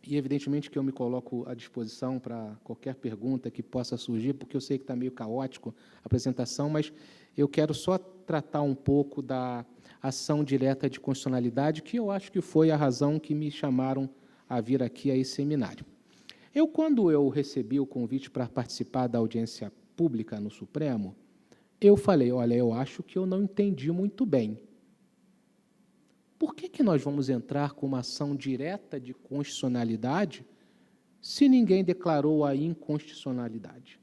e evidentemente que eu me coloco à disposição para qualquer pergunta que possa surgir, porque eu sei que está meio caótico a apresentação, mas eu quero só tratar um pouco da ação direta de constitucionalidade, que eu acho que foi a razão que me chamaram a vir aqui a esse seminário. Quando eu recebi o convite para participar da audiência pública no Supremo, eu falei, olha, eu acho que eu não entendi muito bem. Por que nós vamos entrar com uma ação direta de constitucionalidade se ninguém declarou a inconstitucionalidade?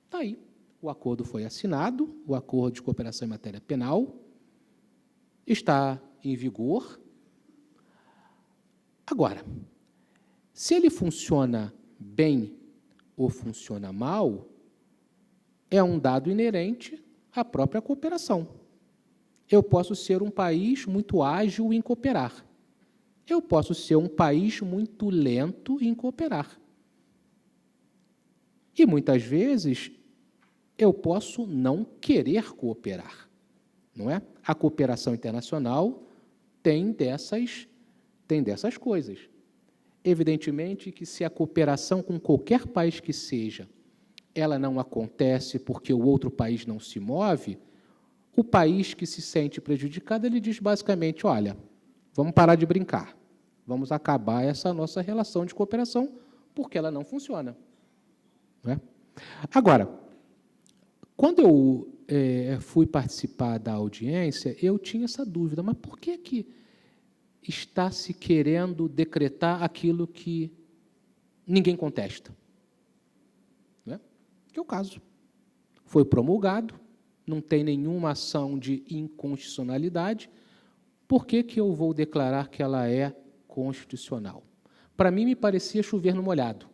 Está aí. O acordo foi assinado, o acordo de cooperação em matéria penal está em vigor. Agora, se ele funciona bem ou funciona mal, é um dado inerente à própria cooperação. Eu posso ser um país muito ágil em cooperar. Eu posso ser um país muito lento em cooperar. E, muitas vezes, eu posso não querer cooperar, não é? A cooperação internacional tem dessas coisas. Evidentemente que se a cooperação com qualquer país que seja, ela não acontece porque o outro país não se move, o país que se sente prejudicado, ele diz basicamente, olha, vamos parar de brincar, vamos acabar essa nossa relação de cooperação, porque ela não funciona. Não é? Agora, quando eu fui participar da audiência, eu tinha essa dúvida, mas por que está se querendo decretar aquilo que ninguém contesta? Não é? Que é o caso. Foi promulgado, não tem nenhuma ação de inconstitucionalidade, por que eu vou declarar que ela é constitucional? Para mim, me parecia chover no molhado,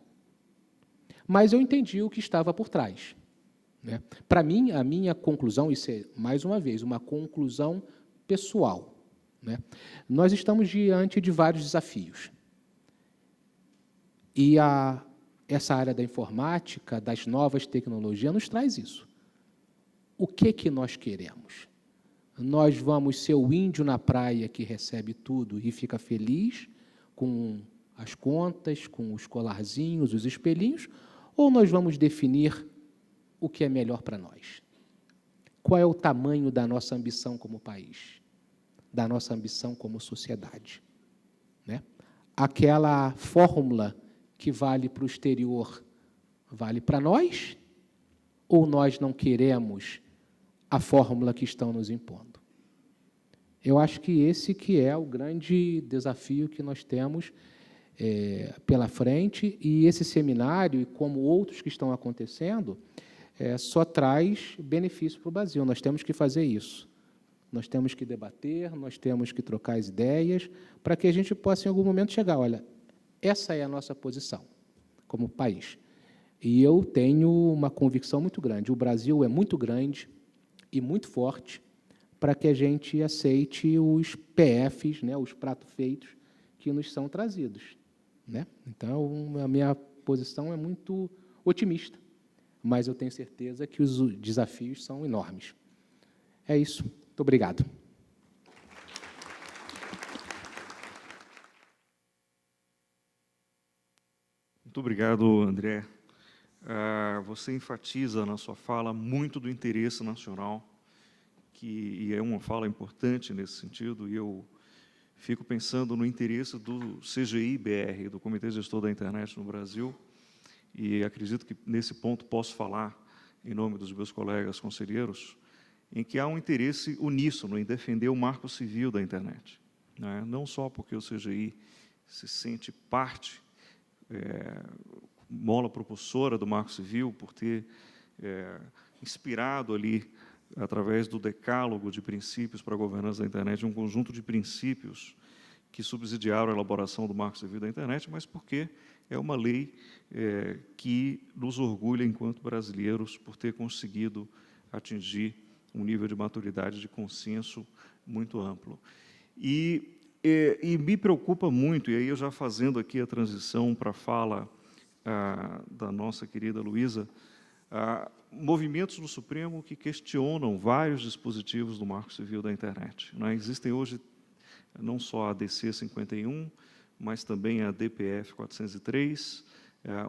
mas eu entendi o que estava por trás. Né? Para mim, a minha conclusão, isso é, mais uma vez, uma conclusão pessoal. Né? Nós estamos diante de vários desafios. E essa área da informática, das novas tecnologias, nos traz isso. O que nós queremos? Nós vamos ser o índio na praia que recebe tudo e fica feliz com as contas, com os colarzinhos, os espelhinhos, ou nós vamos definir o que é melhor para nós? Qual é o tamanho da nossa ambição como país? Da nossa ambição como sociedade? Né? Aquela fórmula que vale para o exterior, vale para nós? Ou nós não queremos a fórmula que estão nos impondo? Eu acho que esse que é o grande desafio que nós temos pela frente, e esse seminário, como outros que estão acontecendo, só traz benefício para o Brasil. Nós temos que fazer isso. Nós temos que debater, nós temos que trocar as ideias, para que a gente possa, em algum momento, chegar, olha, essa é a nossa posição como país. E eu tenho uma convicção muito grande. O Brasil é muito grande e muito forte para que a gente aceite os PFs, né, os pratos feitos, que nos são trazidos. Né? Então, a minha posição é muito otimista, mas eu tenho certeza que os desafios são enormes. É isso. Muito obrigado. Muito obrigado, André. Você enfatiza na sua fala muito do interesse nacional, e é uma fala importante nesse sentido, e eu fico pensando no interesse do CGI-BR, do Comitê Gestor da Internet no Brasil, e acredito que, nesse ponto, posso falar em nome dos meus colegas conselheiros, em que há um interesse uníssono em defender o marco civil da internet. Né? Não só porque o CGI se sente parte, mola propulsora do marco civil, por ter inspirado ali, através do decálogo de princípios para a governança da internet, um conjunto de princípios que subsidiaram a elaboração do marco civil da internet, mas porque é uma lei que nos orgulha, enquanto brasileiros, por ter conseguido atingir um nível de maturidade, de consenso muito amplo. E E me preocupa muito, e aí eu já fazendo aqui a transição para a fala da nossa querida Luísa, movimentos no Supremo que questionam vários dispositivos do Marco Civil da Internet. Existem hoje não só a DC 51, mas também a DPF 403,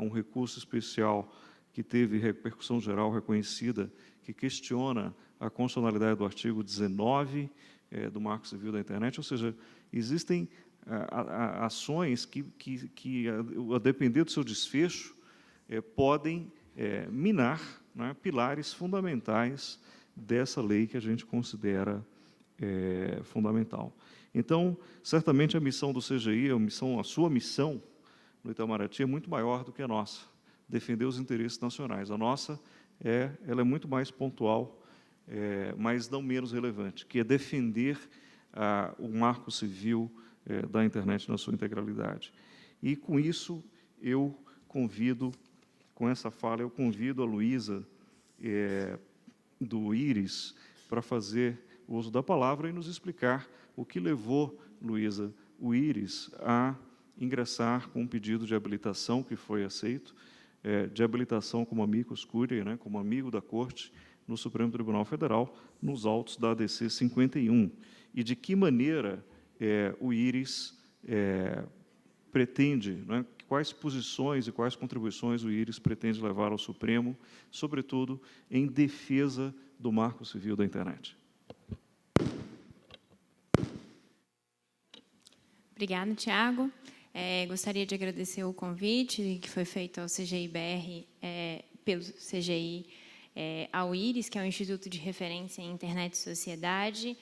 um recurso especial que teve repercussão geral reconhecida, que questiona a constitucionalidade do artigo 19 do Marco Civil da Internet, ou seja, existem ações que, a depender do seu desfecho, podem minar, né, pilares fundamentais dessa lei que a gente considera fundamental. Então, certamente a missão do CGI, a sua missão no Itamaraty é muito maior do que a nossa, defender os interesses nacionais. A nossa ela é muito mais pontual, mas não menos relevante, que é defender o marco civil da internet na sua integralidade. E, com isso, com essa fala, eu convido a Luísa, do IRIS, para fazer uso da palavra e nos explicar o que levou, Luísa, o IRIS a ingressar com um pedido de habilitação que foi aceito, de habilitação como amicus curiae, né, como amigo da Corte, no Supremo Tribunal Federal, nos autos da ADC 51, e de que maneira o IRIS pretende, né, quais posições e quais contribuições o IRIS pretende levar ao Supremo, sobretudo em defesa do Marco Civil da Internet. Obrigada, Tiago. Gostaria de agradecer o convite que foi feito ao CGI-BR, pelo CGI, ao IRIS, que é o Instituto de Referência em Internet e Sociedade.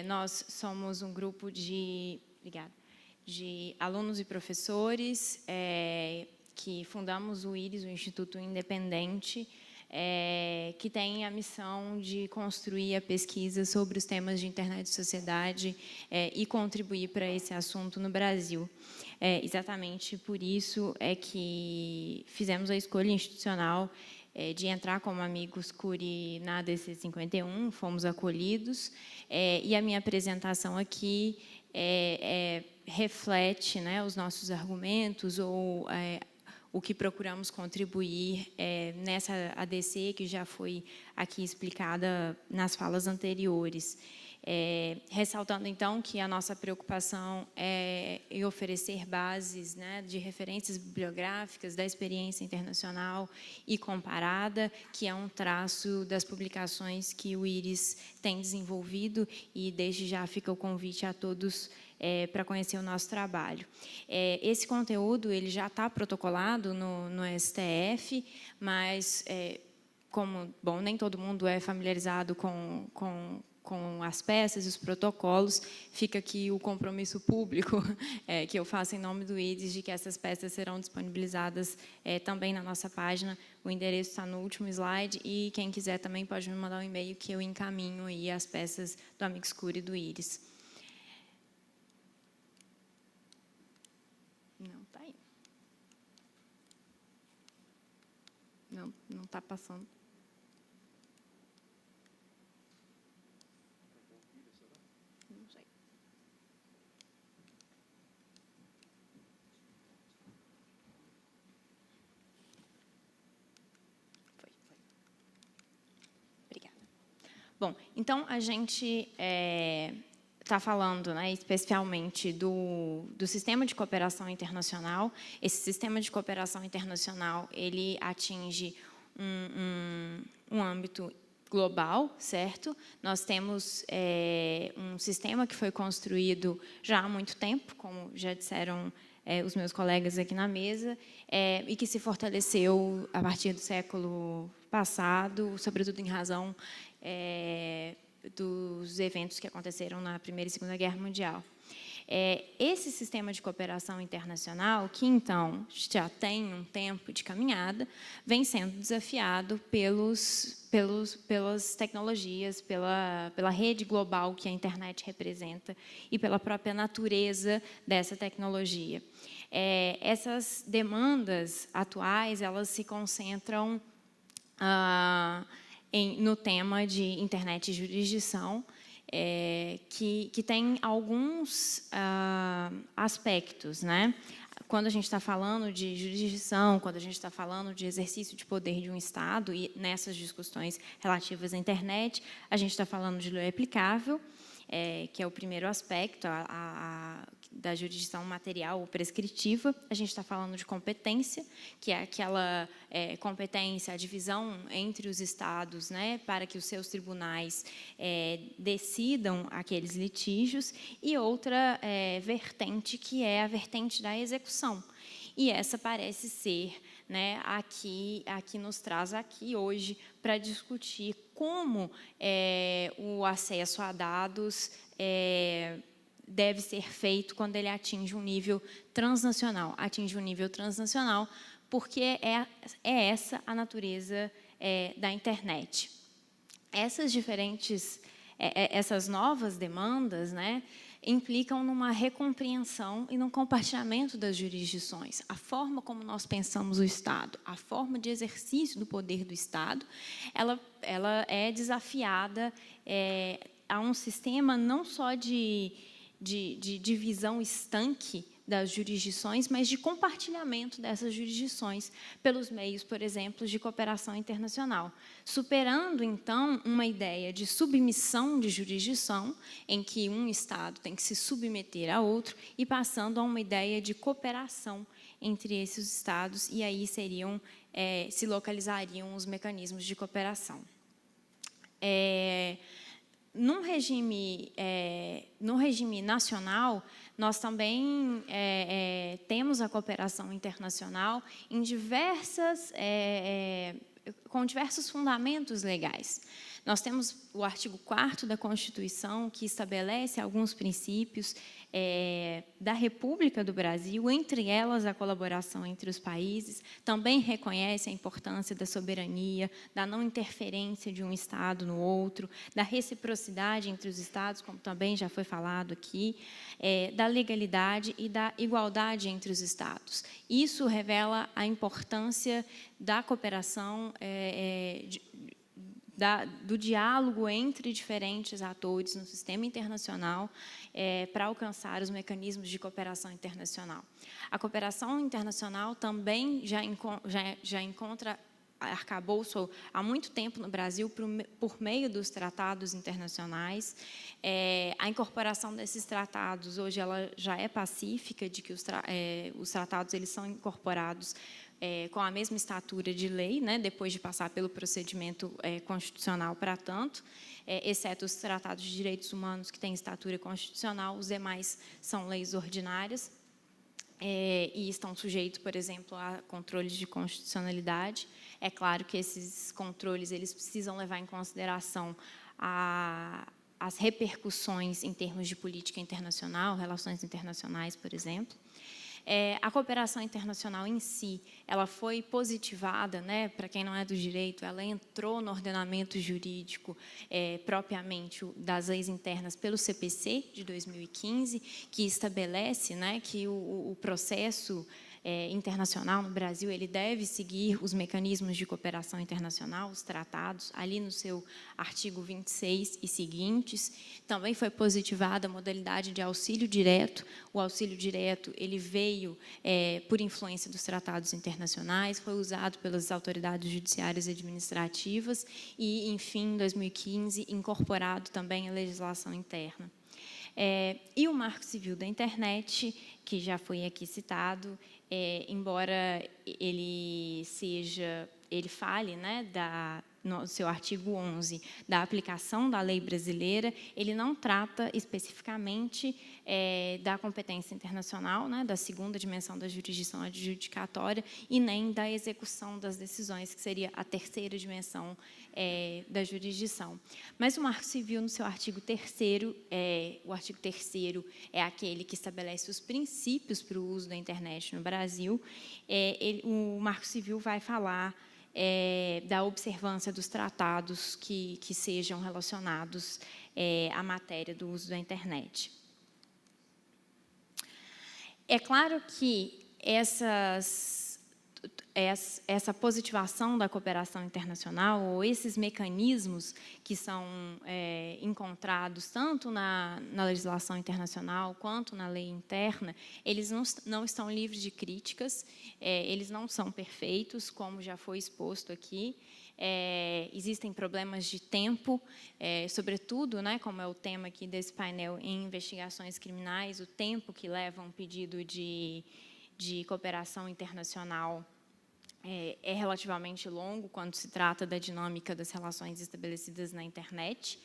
Nós somos um grupo de alunos e professores que fundamos o IRIS, o Instituto Independente, que tem a missão de construir a pesquisa sobre os temas de internet e sociedade e contribuir para esse assunto no Brasil. Exatamente por isso é que fizemos a escolha institucional de entrar como amicus curiae na ADC 51, fomos acolhidos, e a minha apresentação aqui reflete, né, os nossos argumentos ou o que procuramos contribuir nessa ADC, que já foi aqui explicada nas falas anteriores. Ressaltando, então, que a nossa preocupação é em oferecer bases, né, de referências bibliográficas da experiência internacional e comparada, que é um traço das publicações que o IRIS tem desenvolvido, e desde já fica o convite a todos para conhecer o nosso trabalho. Esse conteúdo ele já está protocolado no STF, mas, como nem todo mundo é familiarizado com as peças e os protocolos, fica aqui o compromisso público que eu faço em nome do IRIS, de que essas peças serão disponibilizadas também na nossa página. O endereço está no último slide, e quem quiser também pode me mandar um e-mail que eu encaminho aí as peças do amicus curiae do IRIS. Não está aí. Não está passando. Não sei. Foi. Obrigada. Bom, então a gente está falando, né, especialmente do sistema de cooperação internacional. Esse sistema de cooperação internacional ele atinge um âmbito global, certo? Nós temos um sistema que foi construído já há muito tempo, como já disseram os meus colegas aqui na mesa, e que se fortaleceu a partir do século passado, sobretudo em razão dos eventos que aconteceram na Primeira e Segunda Guerra Mundial. Esse sistema de cooperação internacional, que, então, já tem um tempo de caminhada, vem sendo desafiado pelas tecnologias, pela rede global que a internet representa e pela própria natureza dessa tecnologia. Essas demandas atuais, elas se concentram no tema de internet e jurisdição, que tem alguns aspectos, né? Quando a gente está falando de jurisdição, quando a gente está falando de exercício de poder de um Estado, e nessas discussões relativas à internet, a gente está falando de lei aplicável, que é o primeiro aspecto, da jurisdição material ou prescritiva. A gente está falando de competência, que é aquela competência, a divisão entre os Estados, né, para que os seus tribunais decidam aqueles litígios, e outra vertente, que é a vertente da execução. E essa parece ser, né, aqui nos traz aqui hoje para discutir como o acesso a dados deve ser feito quando ele atinge um nível transnacional. Atinge um nível transnacional porque é essa a natureza da internet. Essas novas demandas, né, implicam numa recompreensão e num compartilhamento das jurisdições. A forma como nós pensamos o Estado, a forma de exercício do poder do Estado, ela é desafiada a um sistema não só de divisão estanque das jurisdições, mas de compartilhamento dessas jurisdições pelos meios, por exemplo, de cooperação internacional, superando, então, uma ideia de submissão de jurisdição, em que um Estado tem que se submeter a outro, e passando a uma ideia de cooperação entre esses Estados, e aí se localizariam os mecanismos de cooperação. No regime nacional, nós também temos a cooperação internacional com diversos fundamentos legais. Nós temos o artigo 4º da Constituição, que estabelece alguns princípios da República do Brasil, entre elas a colaboração entre os países, também reconhece a importância da soberania, da não interferência de um Estado no outro, da reciprocidade entre os Estados, como também já foi falado aqui, da legalidade e da igualdade entre os Estados. Isso revela a importância da cooperação, do diálogo entre diferentes atores no sistema internacional para alcançar os mecanismos de cooperação internacional. A cooperação internacional também já encontra arcabouço há muito tempo no Brasil por meio dos tratados internacionais. A incorporação desses tratados, hoje, ela já é pacífica, de que os tratados eles são incorporados com a mesma estatura de lei, né, depois de passar pelo procedimento constitucional para tanto, exceto os tratados de direitos humanos, que têm estatura constitucional, os demais são leis ordinárias, e estão sujeitos, por exemplo, a controles de constitucionalidade. É claro que esses controles eles precisam levar em consideração as repercussões em termos de política internacional, relações internacionais, por exemplo. A cooperação internacional em si, ela foi positivada, né, para quem não é do direito, ela entrou no ordenamento jurídico propriamente das leis internas pelo CPC de 2015, que estabelece, né, que o processo internacional no Brasil ele deve seguir os mecanismos de cooperação internacional, os tratados, ali no seu artigo 26 e seguintes. Também foi positivada a modalidade de auxílio direto. O auxílio direto ele veio por influência dos tratados internacionais, foi usado pelas autoridades judiciárias e administrativas e, enfim, em 2015, incorporado também à legislação interna. E o Marco Civil da Internet, que já foi aqui citado, embora ele fale, né, no seu artigo 11, da aplicação da lei brasileira, ele não trata especificamente da competência internacional, né, da segunda dimensão da jurisdição adjudicatória, e nem da execução das decisões, que seria a terceira dimensão da jurisdição. Mas o Marco Civil, no seu artigo 3º, o artigo 3º é aquele que estabelece os princípios para o uso da internet no Brasil. O Marco Civil vai falar da observância dos tratados que sejam relacionados à matéria do uso da internet. É claro que essa positivação da cooperação internacional, ou esses mecanismos que são encontrados tanto na legislação internacional quanto na lei interna, eles não estão livres de críticas, eles não são perfeitos, como já foi exposto aqui. Existem problemas de tempo, sobretudo, né, como é o tema aqui desse painel, em investigações criminais, o tempo que leva um pedido de cooperação internacional é relativamente longo quando se trata da dinâmica das relações estabelecidas na internet.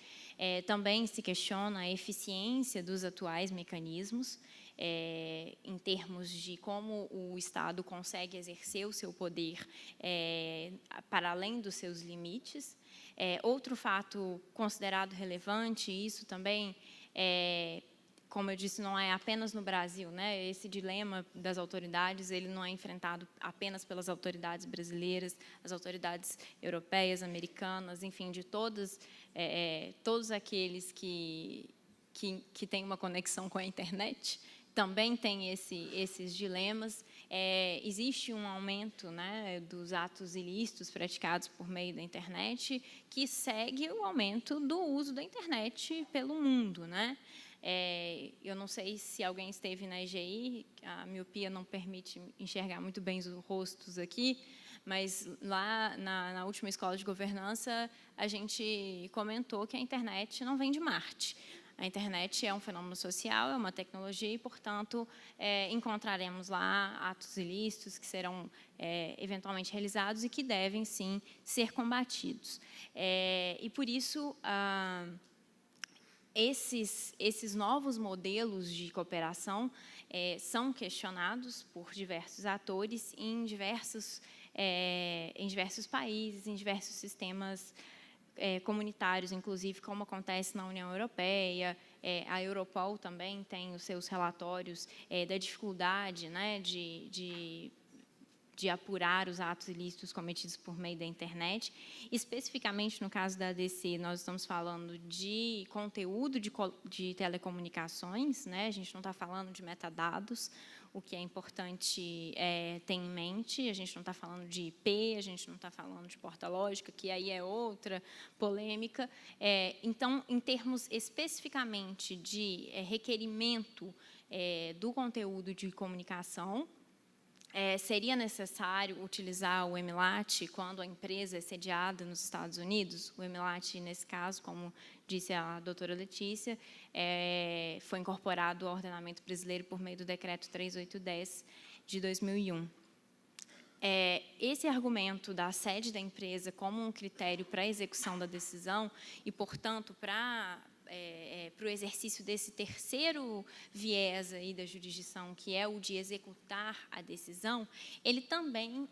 Também se questiona a eficiência dos atuais mecanismos, em termos de como o Estado consegue exercer o seu poder para além dos seus limites. Outro fato considerado relevante, isso também como eu disse, não é apenas no Brasil, né? Esse dilema das autoridades, ele não é enfrentado apenas pelas autoridades brasileiras, as autoridades europeias, americanas, enfim, de todos aqueles que têm uma conexão com a internet, também tem esses dilemas. Existe um aumento, né, dos atos ilícitos praticados por meio da internet, que segue o aumento do uso da internet pelo mundo, né? Eu não sei se alguém esteve na EGI, a miopia não permite enxergar muito bem os rostos aqui, mas lá na última escola de governança a gente comentou que a internet não vem de Marte. A internet é um fenômeno social, é uma tecnologia e, portanto, encontraremos lá atos ilícitos que serão eventualmente realizados e que devem, sim, ser combatidos. E, por isso, esses novos modelos de cooperação são questionados por diversos atores em diversos países, em diversos sistemas comunitários, inclusive, como acontece na União Europeia. A Europol também tem os seus relatórios da dificuldade, né, de apurar os atos ilícitos cometidos por meio da internet. Especificamente, no caso da ADC, nós estamos falando de conteúdo de telecomunicações, né? A gente não está falando de metadados, o que é importante ter em mente. A gente não está falando de IP, a gente não está falando de porta lógica, que aí é outra polêmica. Então, em termos especificamente de requerimento do conteúdo de comunicação, seria necessário utilizar o EMILAT quando a empresa é sediada nos Estados Unidos? O EMILAT, nesse caso, como disse a doutora Letícia, foi incorporado ao ordenamento brasileiro por meio do Decreto 3810 de 2001. Esse argumento da sede da empresa como um critério para a execução da decisão e, portanto, para o exercício desse terceiro viés aí da jurisdição, que é o de executar a decisão, ele também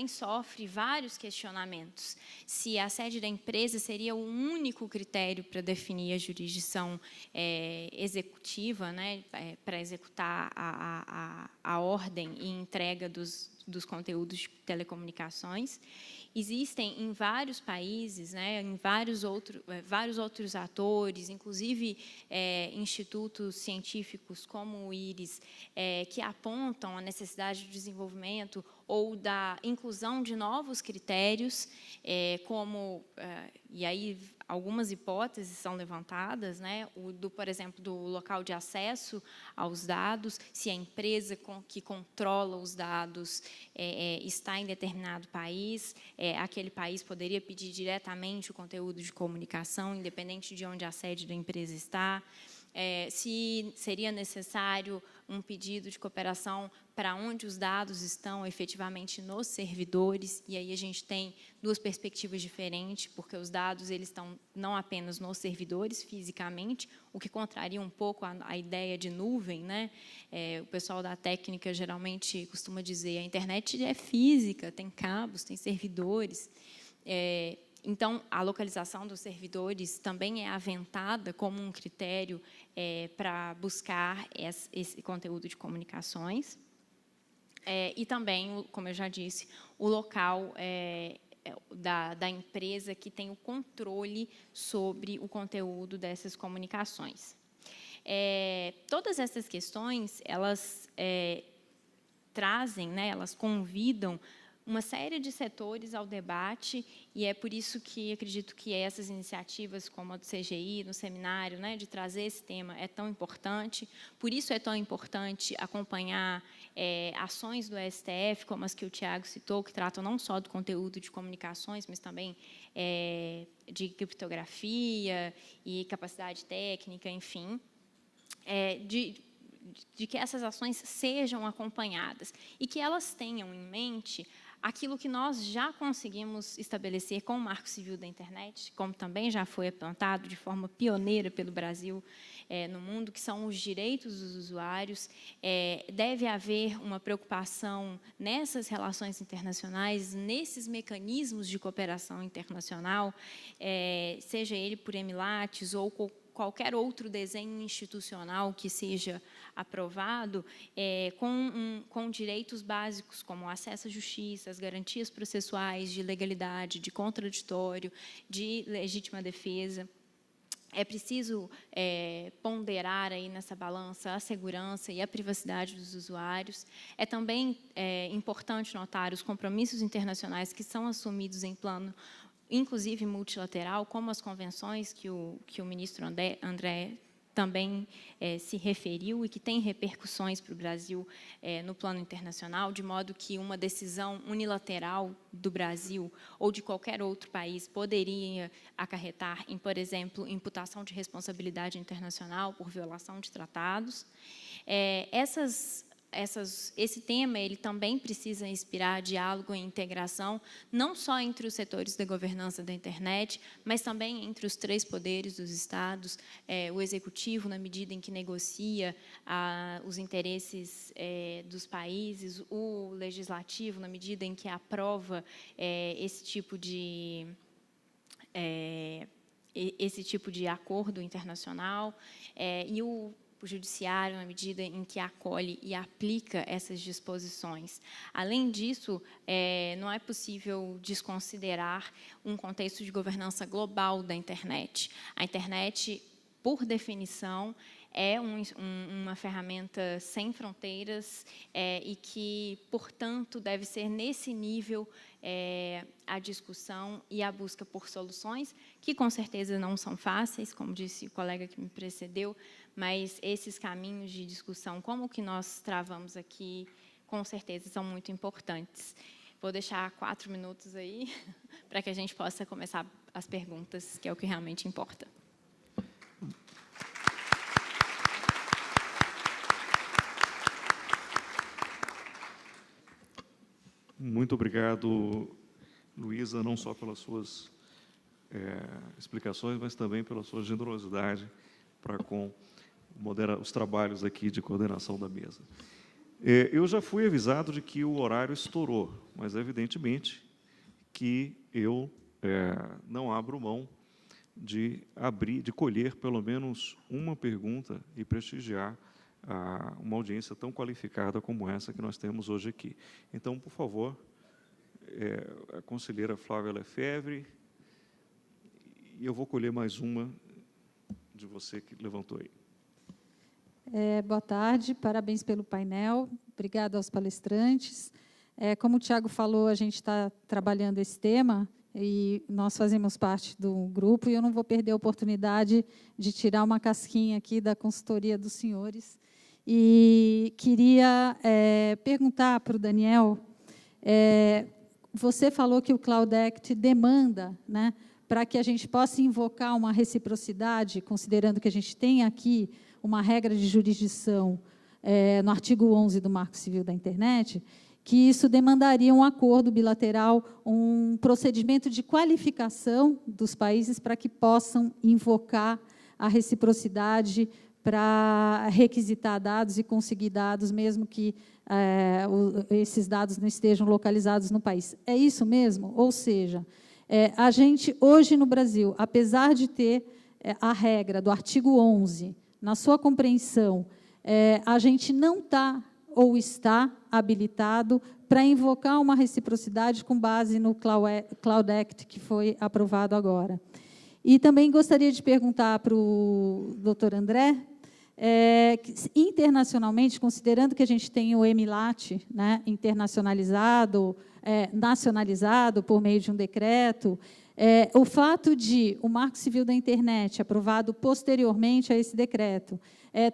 sofre vários questionamentos. Se a sede da empresa seria o único critério para definir a jurisdição executiva, né, para executar a ordem e entrega dos conteúdos de telecomunicações. Existem em vários países, né, em vários outros atores, inclusive institutos científicos como o IRIS, que apontam a necessidade de desenvolvimento ou da inclusão de novos critérios, e aí algumas hipóteses são levantadas, né, por exemplo, do local de acesso aos dados, se a empresa que controla os dados está em determinado país, aquele país poderia pedir diretamente o conteúdo de comunicação, independente de onde a sede da empresa está. Se seria necessário um pedido de cooperação para onde os dados estão efetivamente nos servidores, e aí a gente tem duas perspectivas diferentes, porque os dados eles estão não apenas nos servidores fisicamente, o que contraria um pouco a ideia de nuvem, né? O pessoal da técnica geralmente costuma dizer a internet é física, tem cabos, tem servidores. Então, a localização dos servidores também é aventada como um critério para buscar esse conteúdo de comunicações. E também, como eu já disse, o local da empresa que tem o controle sobre o conteúdo dessas comunicações. Todas essas questões, elas trazem, né, elas convidam uma série de setores ao debate, e é por isso que acredito que essas iniciativas, como a do CGI, no seminário, né, de trazer esse tema, é tão importante. Por isso é tão importante acompanhar ações do STF, como as que o Tiago citou, que tratam não só do conteúdo de comunicações, mas também de criptografia e capacidade técnica, enfim, de que essas ações sejam acompanhadas e que elas tenham em mente aquilo que nós já conseguimos estabelecer com o Marco Civil da Internet, como também já foi apontado de forma pioneira pelo Brasil no mundo, que são os direitos dos usuários. Deve haver uma preocupação nessas relações internacionais, nesses mecanismos de cooperação internacional, seja ele por Emilates ou qualquer outro desenho institucional que seja aprovado, com direitos básicos, como o acesso à justiça, as garantias processuais de legalidade, de contraditório, de legítima defesa. É preciso ponderar aí nessa balança a segurança e a privacidade dos usuários. É também importante notar os compromissos internacionais que são assumidos em plano, inclusive multilateral, como as convenções que o ministro André também se referiu e que tem repercussões para o Brasil no plano internacional, de modo que uma decisão unilateral do Brasil ou de qualquer outro país poderia acarretar em, por exemplo, imputação de responsabilidade internacional por violação de tratados. Esse tema ele também precisa inspirar diálogo e integração, não só entre os setores da governança da internet, mas também entre os 3 poderes dos Estados, o Executivo, na medida em que negocia os interesses dos países, o Legislativo, na medida em que aprova esse tipo de acordo internacional, e o Judiciário, na medida em que acolhe e aplica essas disposições. Além disso, não é possível desconsiderar um contexto de governança global da internet. A internet, por definição, é uma ferramenta sem fronteiras e que, portanto, deve ser nesse nível a discussão e a busca por soluções, que com certeza não são fáceis, como disse o colega que me precedeu, mas esses caminhos de discussão, como o que nós travamos aqui, com certeza são muito importantes. Vou deixar 4 minutos aí, para que a gente possa começar as perguntas, que é o que realmente importa. Muito obrigado, Luísa, não só pelas suas explicações, mas também pela sua generosidade para com os trabalhos aqui de coordenação da mesa. Eu já fui avisado de que o horário estourou, mas, evidentemente, que eu não abro mão de colher pelo menos uma pergunta e prestigiar uma audiência tão qualificada como essa que nós temos hoje aqui. Então, por favor, a conselheira Flávia Lefebvre, e eu vou colher mais uma de você que levantou aí. Boa tarde, parabéns pelo painel, obrigado aos palestrantes. Como o Tiago falou, a gente está trabalhando esse tema e nós fazemos parte do grupo, e eu não vou perder a oportunidade de tirar uma casquinha aqui da consultoria dos senhores. E queria perguntar para o Daniel, você falou que o Cloud Act demanda, né, para que a gente possa invocar uma reciprocidade, considerando que a gente tem aqui uma regra de jurisdição no artigo 11 do Marco Civil da Internet, que isso demandaria um acordo bilateral, um procedimento de qualificação dos países para que possam invocar a reciprocidade para requisitar dados e conseguir dados, mesmo que esses dados não estejam localizados no país. É isso mesmo? Ou seja, a gente, hoje no Brasil, apesar de ter a regra do artigo 11, na sua compreensão, a gente não está ou está habilitado para invocar uma reciprocidade com base no Cloud Act, que foi aprovado agora. E também gostaria de perguntar para o doutor André, Internacionalmente, considerando que a gente tem o EMILAT, né, internacionalizado, nacionalizado por meio de um decreto, o fato de o Marco Civil da Internet, aprovado posteriormente a esse decreto,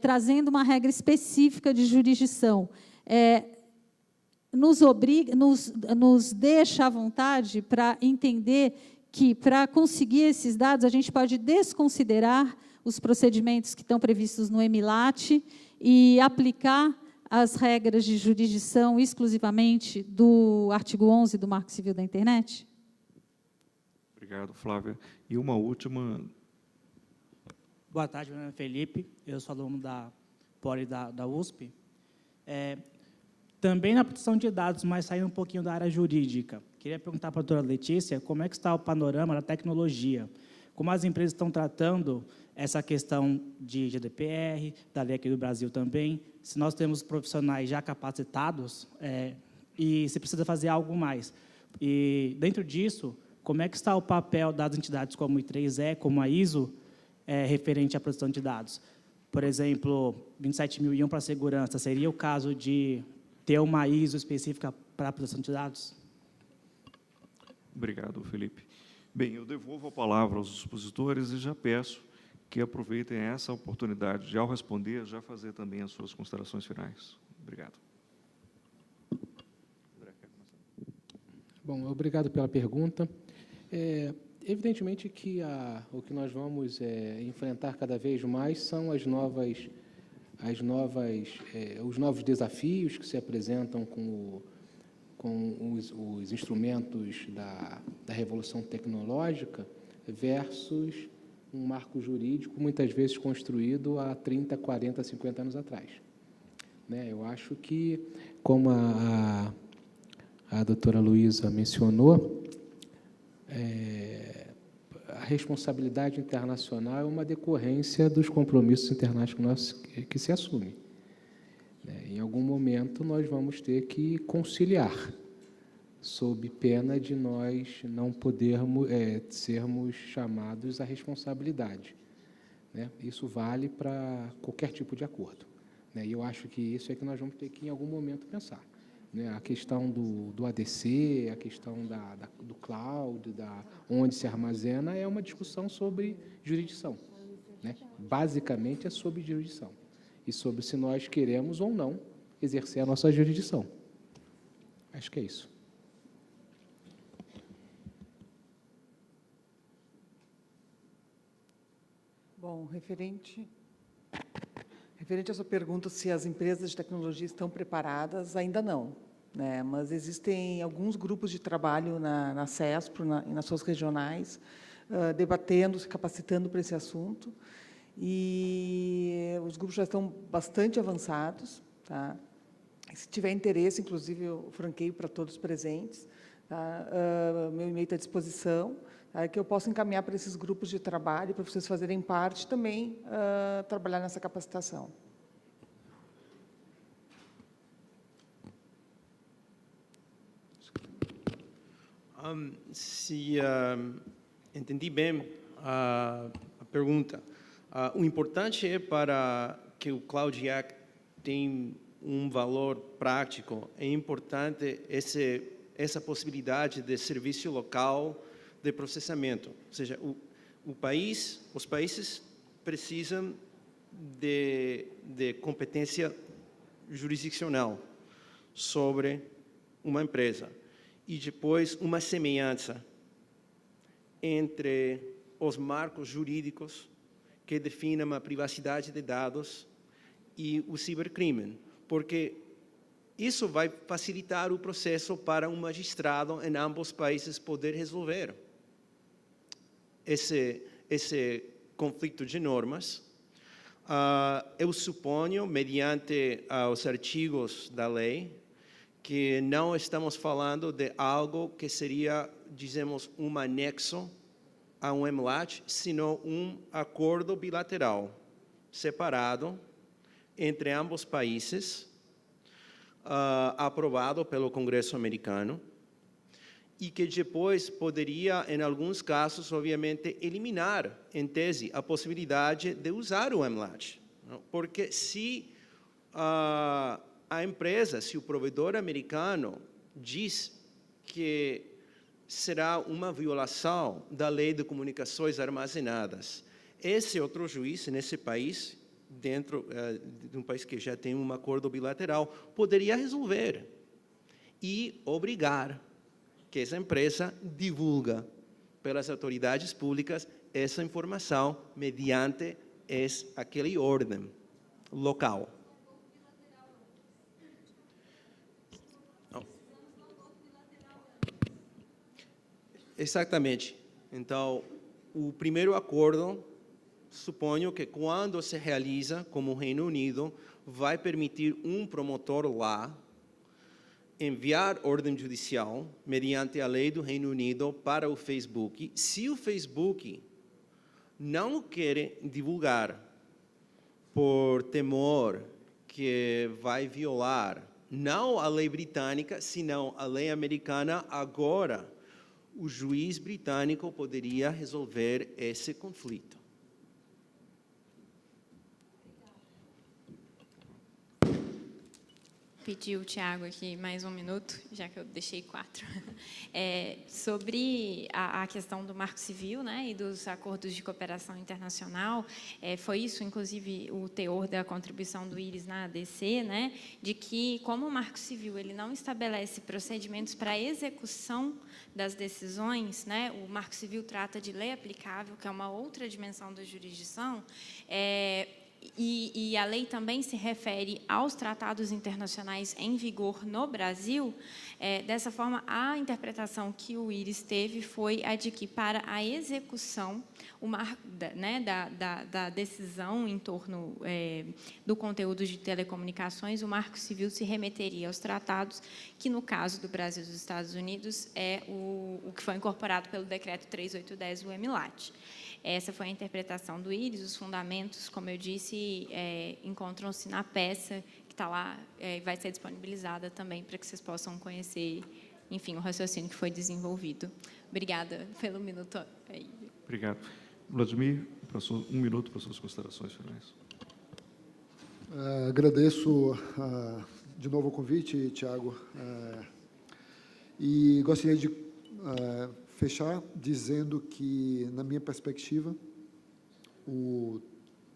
trazendo uma regra específica de jurisdição, nos deixa à vontade para entender que, para conseguir esses dados, a gente pode desconsiderar os procedimentos que estão previstos no EMILAT e aplicar as regras de jurisdição exclusivamente do artigo 11 do Marco Civil da Internet? Obrigado, Flávia. E uma última. Boa tarde, meu nome é Felipe, eu sou aluno da Poli da USP. Também na proteção de dados, mas saindo um pouquinho da área jurídica, queria perguntar para a doutora Letícia como é que está o panorama da tecnologia, como as empresas estão tratando essa questão de GDPR, da lei aqui do Brasil também, se nós temos profissionais já capacitados e se precisa fazer algo mais. E, dentro disso, como é que está o papel das entidades como o I3E, como a ISO, referente à proteção de dados? Por exemplo, 27001 para a segurança, seria o caso de ter uma ISO específica para a proteção de dados? Obrigado, Felipe. Bem, eu devolvo a palavra aos expositores e já peço que aproveitem essa oportunidade de, ao responder, já fazer também as suas considerações finais. Obrigado. Bom, obrigado pela pergunta. Evidentemente que o que nós vamos enfrentar cada vez mais são os novos desafios que se apresentam com os instrumentos da revolução tecnológica versus um marco jurídico muitas vezes construído há 30, 40, 50 anos atrás. Eu acho que, como a doutora Luísa mencionou, a responsabilidade internacional é uma decorrência dos compromissos internacionais que se assumem. Em algum momento, nós vamos ter que conciliar, sob pena de nós não podermos sermos chamados à responsabilidade. Isso vale para qualquer tipo de acordo. E eu acho que isso é que nós vamos ter que, em algum momento, pensar. A questão do ADC, a questão do cloud, onde se armazena, é uma discussão sobre jurisdição. Basicamente, é sobre jurisdição. E sobre se nós queremos ou não exercer a nossa jurisdição. Acho que é isso. Bom, referente à sua pergunta se as empresas de tecnologia estão preparadas, ainda não. Mas existem alguns grupos de trabalho na CESPRO e nas suas regionais, debatendo, se capacitando para esse assunto. E os grupos já estão bastante avançados. Tá? Se tiver interesse, inclusive, eu franqueio para todos presentes. Tá? Meu e-mail está à disposição, tá? Que eu possa encaminhar para esses grupos de trabalho, para vocês fazerem parte também, trabalhar nessa capacitação. Se entendi bem a pergunta, o importante é para que o Cloud Act tenha um valor prático, é importante essa possibilidade de serviço local de processamento. Ou seja, os países precisam de competência jurisdicional sobre uma empresa. E depois uma semelhança entre os marcos jurídicos que definem a privacidade de dados e o cibercrime, porque isso vai facilitar o processo para um magistrado em ambos os países poder resolver esse conflito de normas. Eu suponho, mediante os artigos da lei, que não estamos falando de algo que seria, dizemos, um anexo a um MLAT, sino um acordo bilateral, separado, entre ambos países, aprovado pelo Congresso americano, e que depois poderia, em alguns casos, obviamente, eliminar, em tese, a possibilidade de usar o MLAT. Porque se a empresa, se o provedor americano diz que será uma violação da lei de comunicações armazenadas, esse outro juiz, nesse país, dentro de um país que já tem um acordo bilateral, poderia resolver e obrigar que essa empresa divulgue pelas autoridades públicas essa informação mediante aquele ordem local. Exatamente. Então, o primeiro acordo, suponho que quando se realiza como o Reino Unido, vai permitir um promotor lá enviar ordem judicial mediante a lei do Reino Unido para o Facebook. Se o Facebook não quer divulgar por temor que vai violar não a lei britânica, senão a lei americana, agora o juiz britânico poderia resolver esse conflito. Pediu o Tiago aqui mais um minuto, já que eu deixei 4. Sobre a questão do Marco Civil, né, e dos acordos de cooperação internacional, foi isso, inclusive, o teor da contribuição do IRIS na ADC, né, de que, como o Marco Civil ele não estabelece procedimentos para execução das decisões, né, o Marco Civil trata de lei aplicável, que é uma outra dimensão da jurisdição, e a lei também se refere aos tratados internacionais em vigor no Brasil. Dessa forma, a interpretação que o IRIS teve foi a de que, para a execução da decisão em torno do conteúdo de telecomunicações, o Marco Civil se remeteria aos tratados, que, no caso do Brasil e dos Estados Unidos, é o que foi incorporado pelo Decreto 3810, o EMILAT. Essa foi a interpretação do IRIS. Os fundamentos, como eu disse, encontram-se na peça que está lá, vai ser disponibilizada também para que vocês possam conhecer, enfim, o raciocínio que foi desenvolvido. Obrigada pelo minuto. Obrigado. Vladimir, um minuto para suas considerações finais. Agradeço de novo o convite, Tiago, e gostaria de fechar dizendo que, na minha perspectiva, o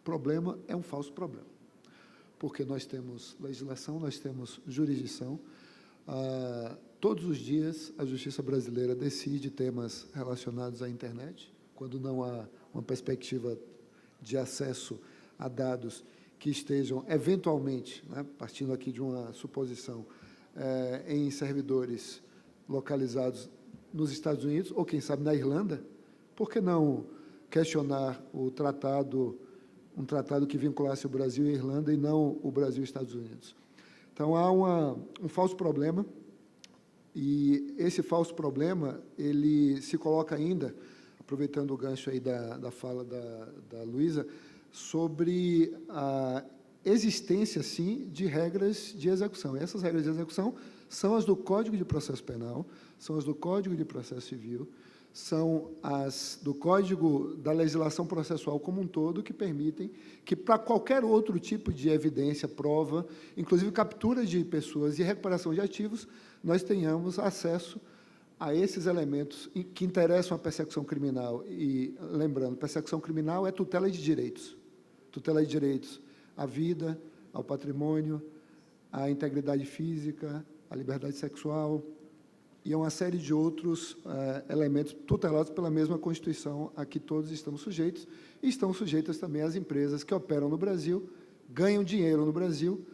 problema é um falso problema, porque nós temos legislação, nós temos jurisdição. Todos os dias, a justiça brasileira decide temas relacionados à internet, quando não há uma perspectiva de acesso a dados que estejam, eventualmente, né, partindo aqui de uma suposição, em servidores localizados nos Estados Unidos, ou, quem sabe, na Irlanda. Por que não questionar um tratado que vinculasse o Brasil e a Irlanda e não o Brasil e os Estados Unidos? Então, há um falso problema, e esse falso problema, ele se coloca ainda, aproveitando o gancho aí da fala da Luísa, sobre a existência, sim, de regras de execução. E essas regras de execução são as do Código de Processo Penal, são as do Código de Processo Civil, são as do Código da Legislação Processual como um todo, que permitem que, para qualquer outro tipo de evidência, prova, inclusive captura de pessoas e recuperação de ativos, nós tenhamos acesso a esses elementos que interessam a persecução criminal. E, lembrando, persecução criminal é tutela de direitos. Tutela de direitos à vida, ao patrimônio, à integridade física, à liberdade sexual, e uma série de outros elementos tutelados pela mesma Constituição a que todos estamos sujeitos, e estão sujeitas também as empresas que operam no Brasil, ganham dinheiro no Brasil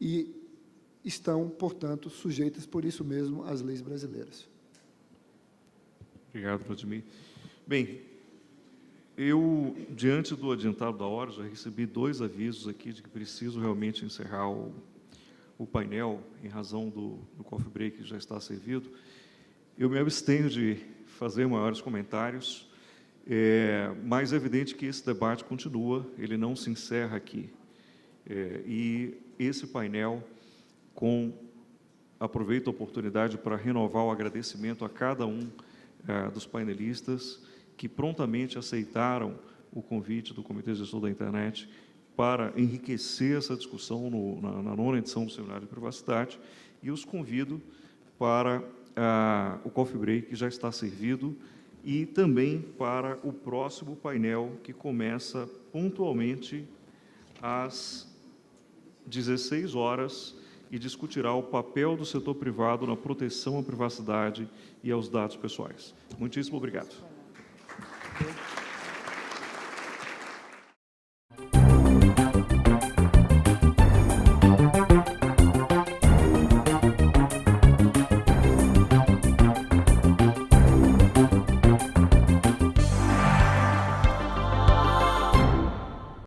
e estão, portanto, sujeitas, por isso mesmo, às leis brasileiras. Obrigado, Vladimir. Bem, eu, diante do adiantado da hora, já recebi 2 avisos aqui de que preciso realmente encerrar o painel, em razão do coffee break que já está servido. Eu me abstenho de fazer maiores comentários, mas é evidente que esse debate continua, ele não se encerra aqui. E esse painel, aproveito a oportunidade para renovar o agradecimento a cada um dos painelistas que prontamente aceitaram o convite do Comitê Gestor da Internet para enriquecer essa discussão na 9ª edição do Seminário de Privacidade, e os convido para o coffee break, que já está servido, e também para o próximo painel, que começa pontualmente às 16 horas e discutirá o papel do setor privado na proteção à privacidade e aos dados pessoais. Muitíssimo obrigado.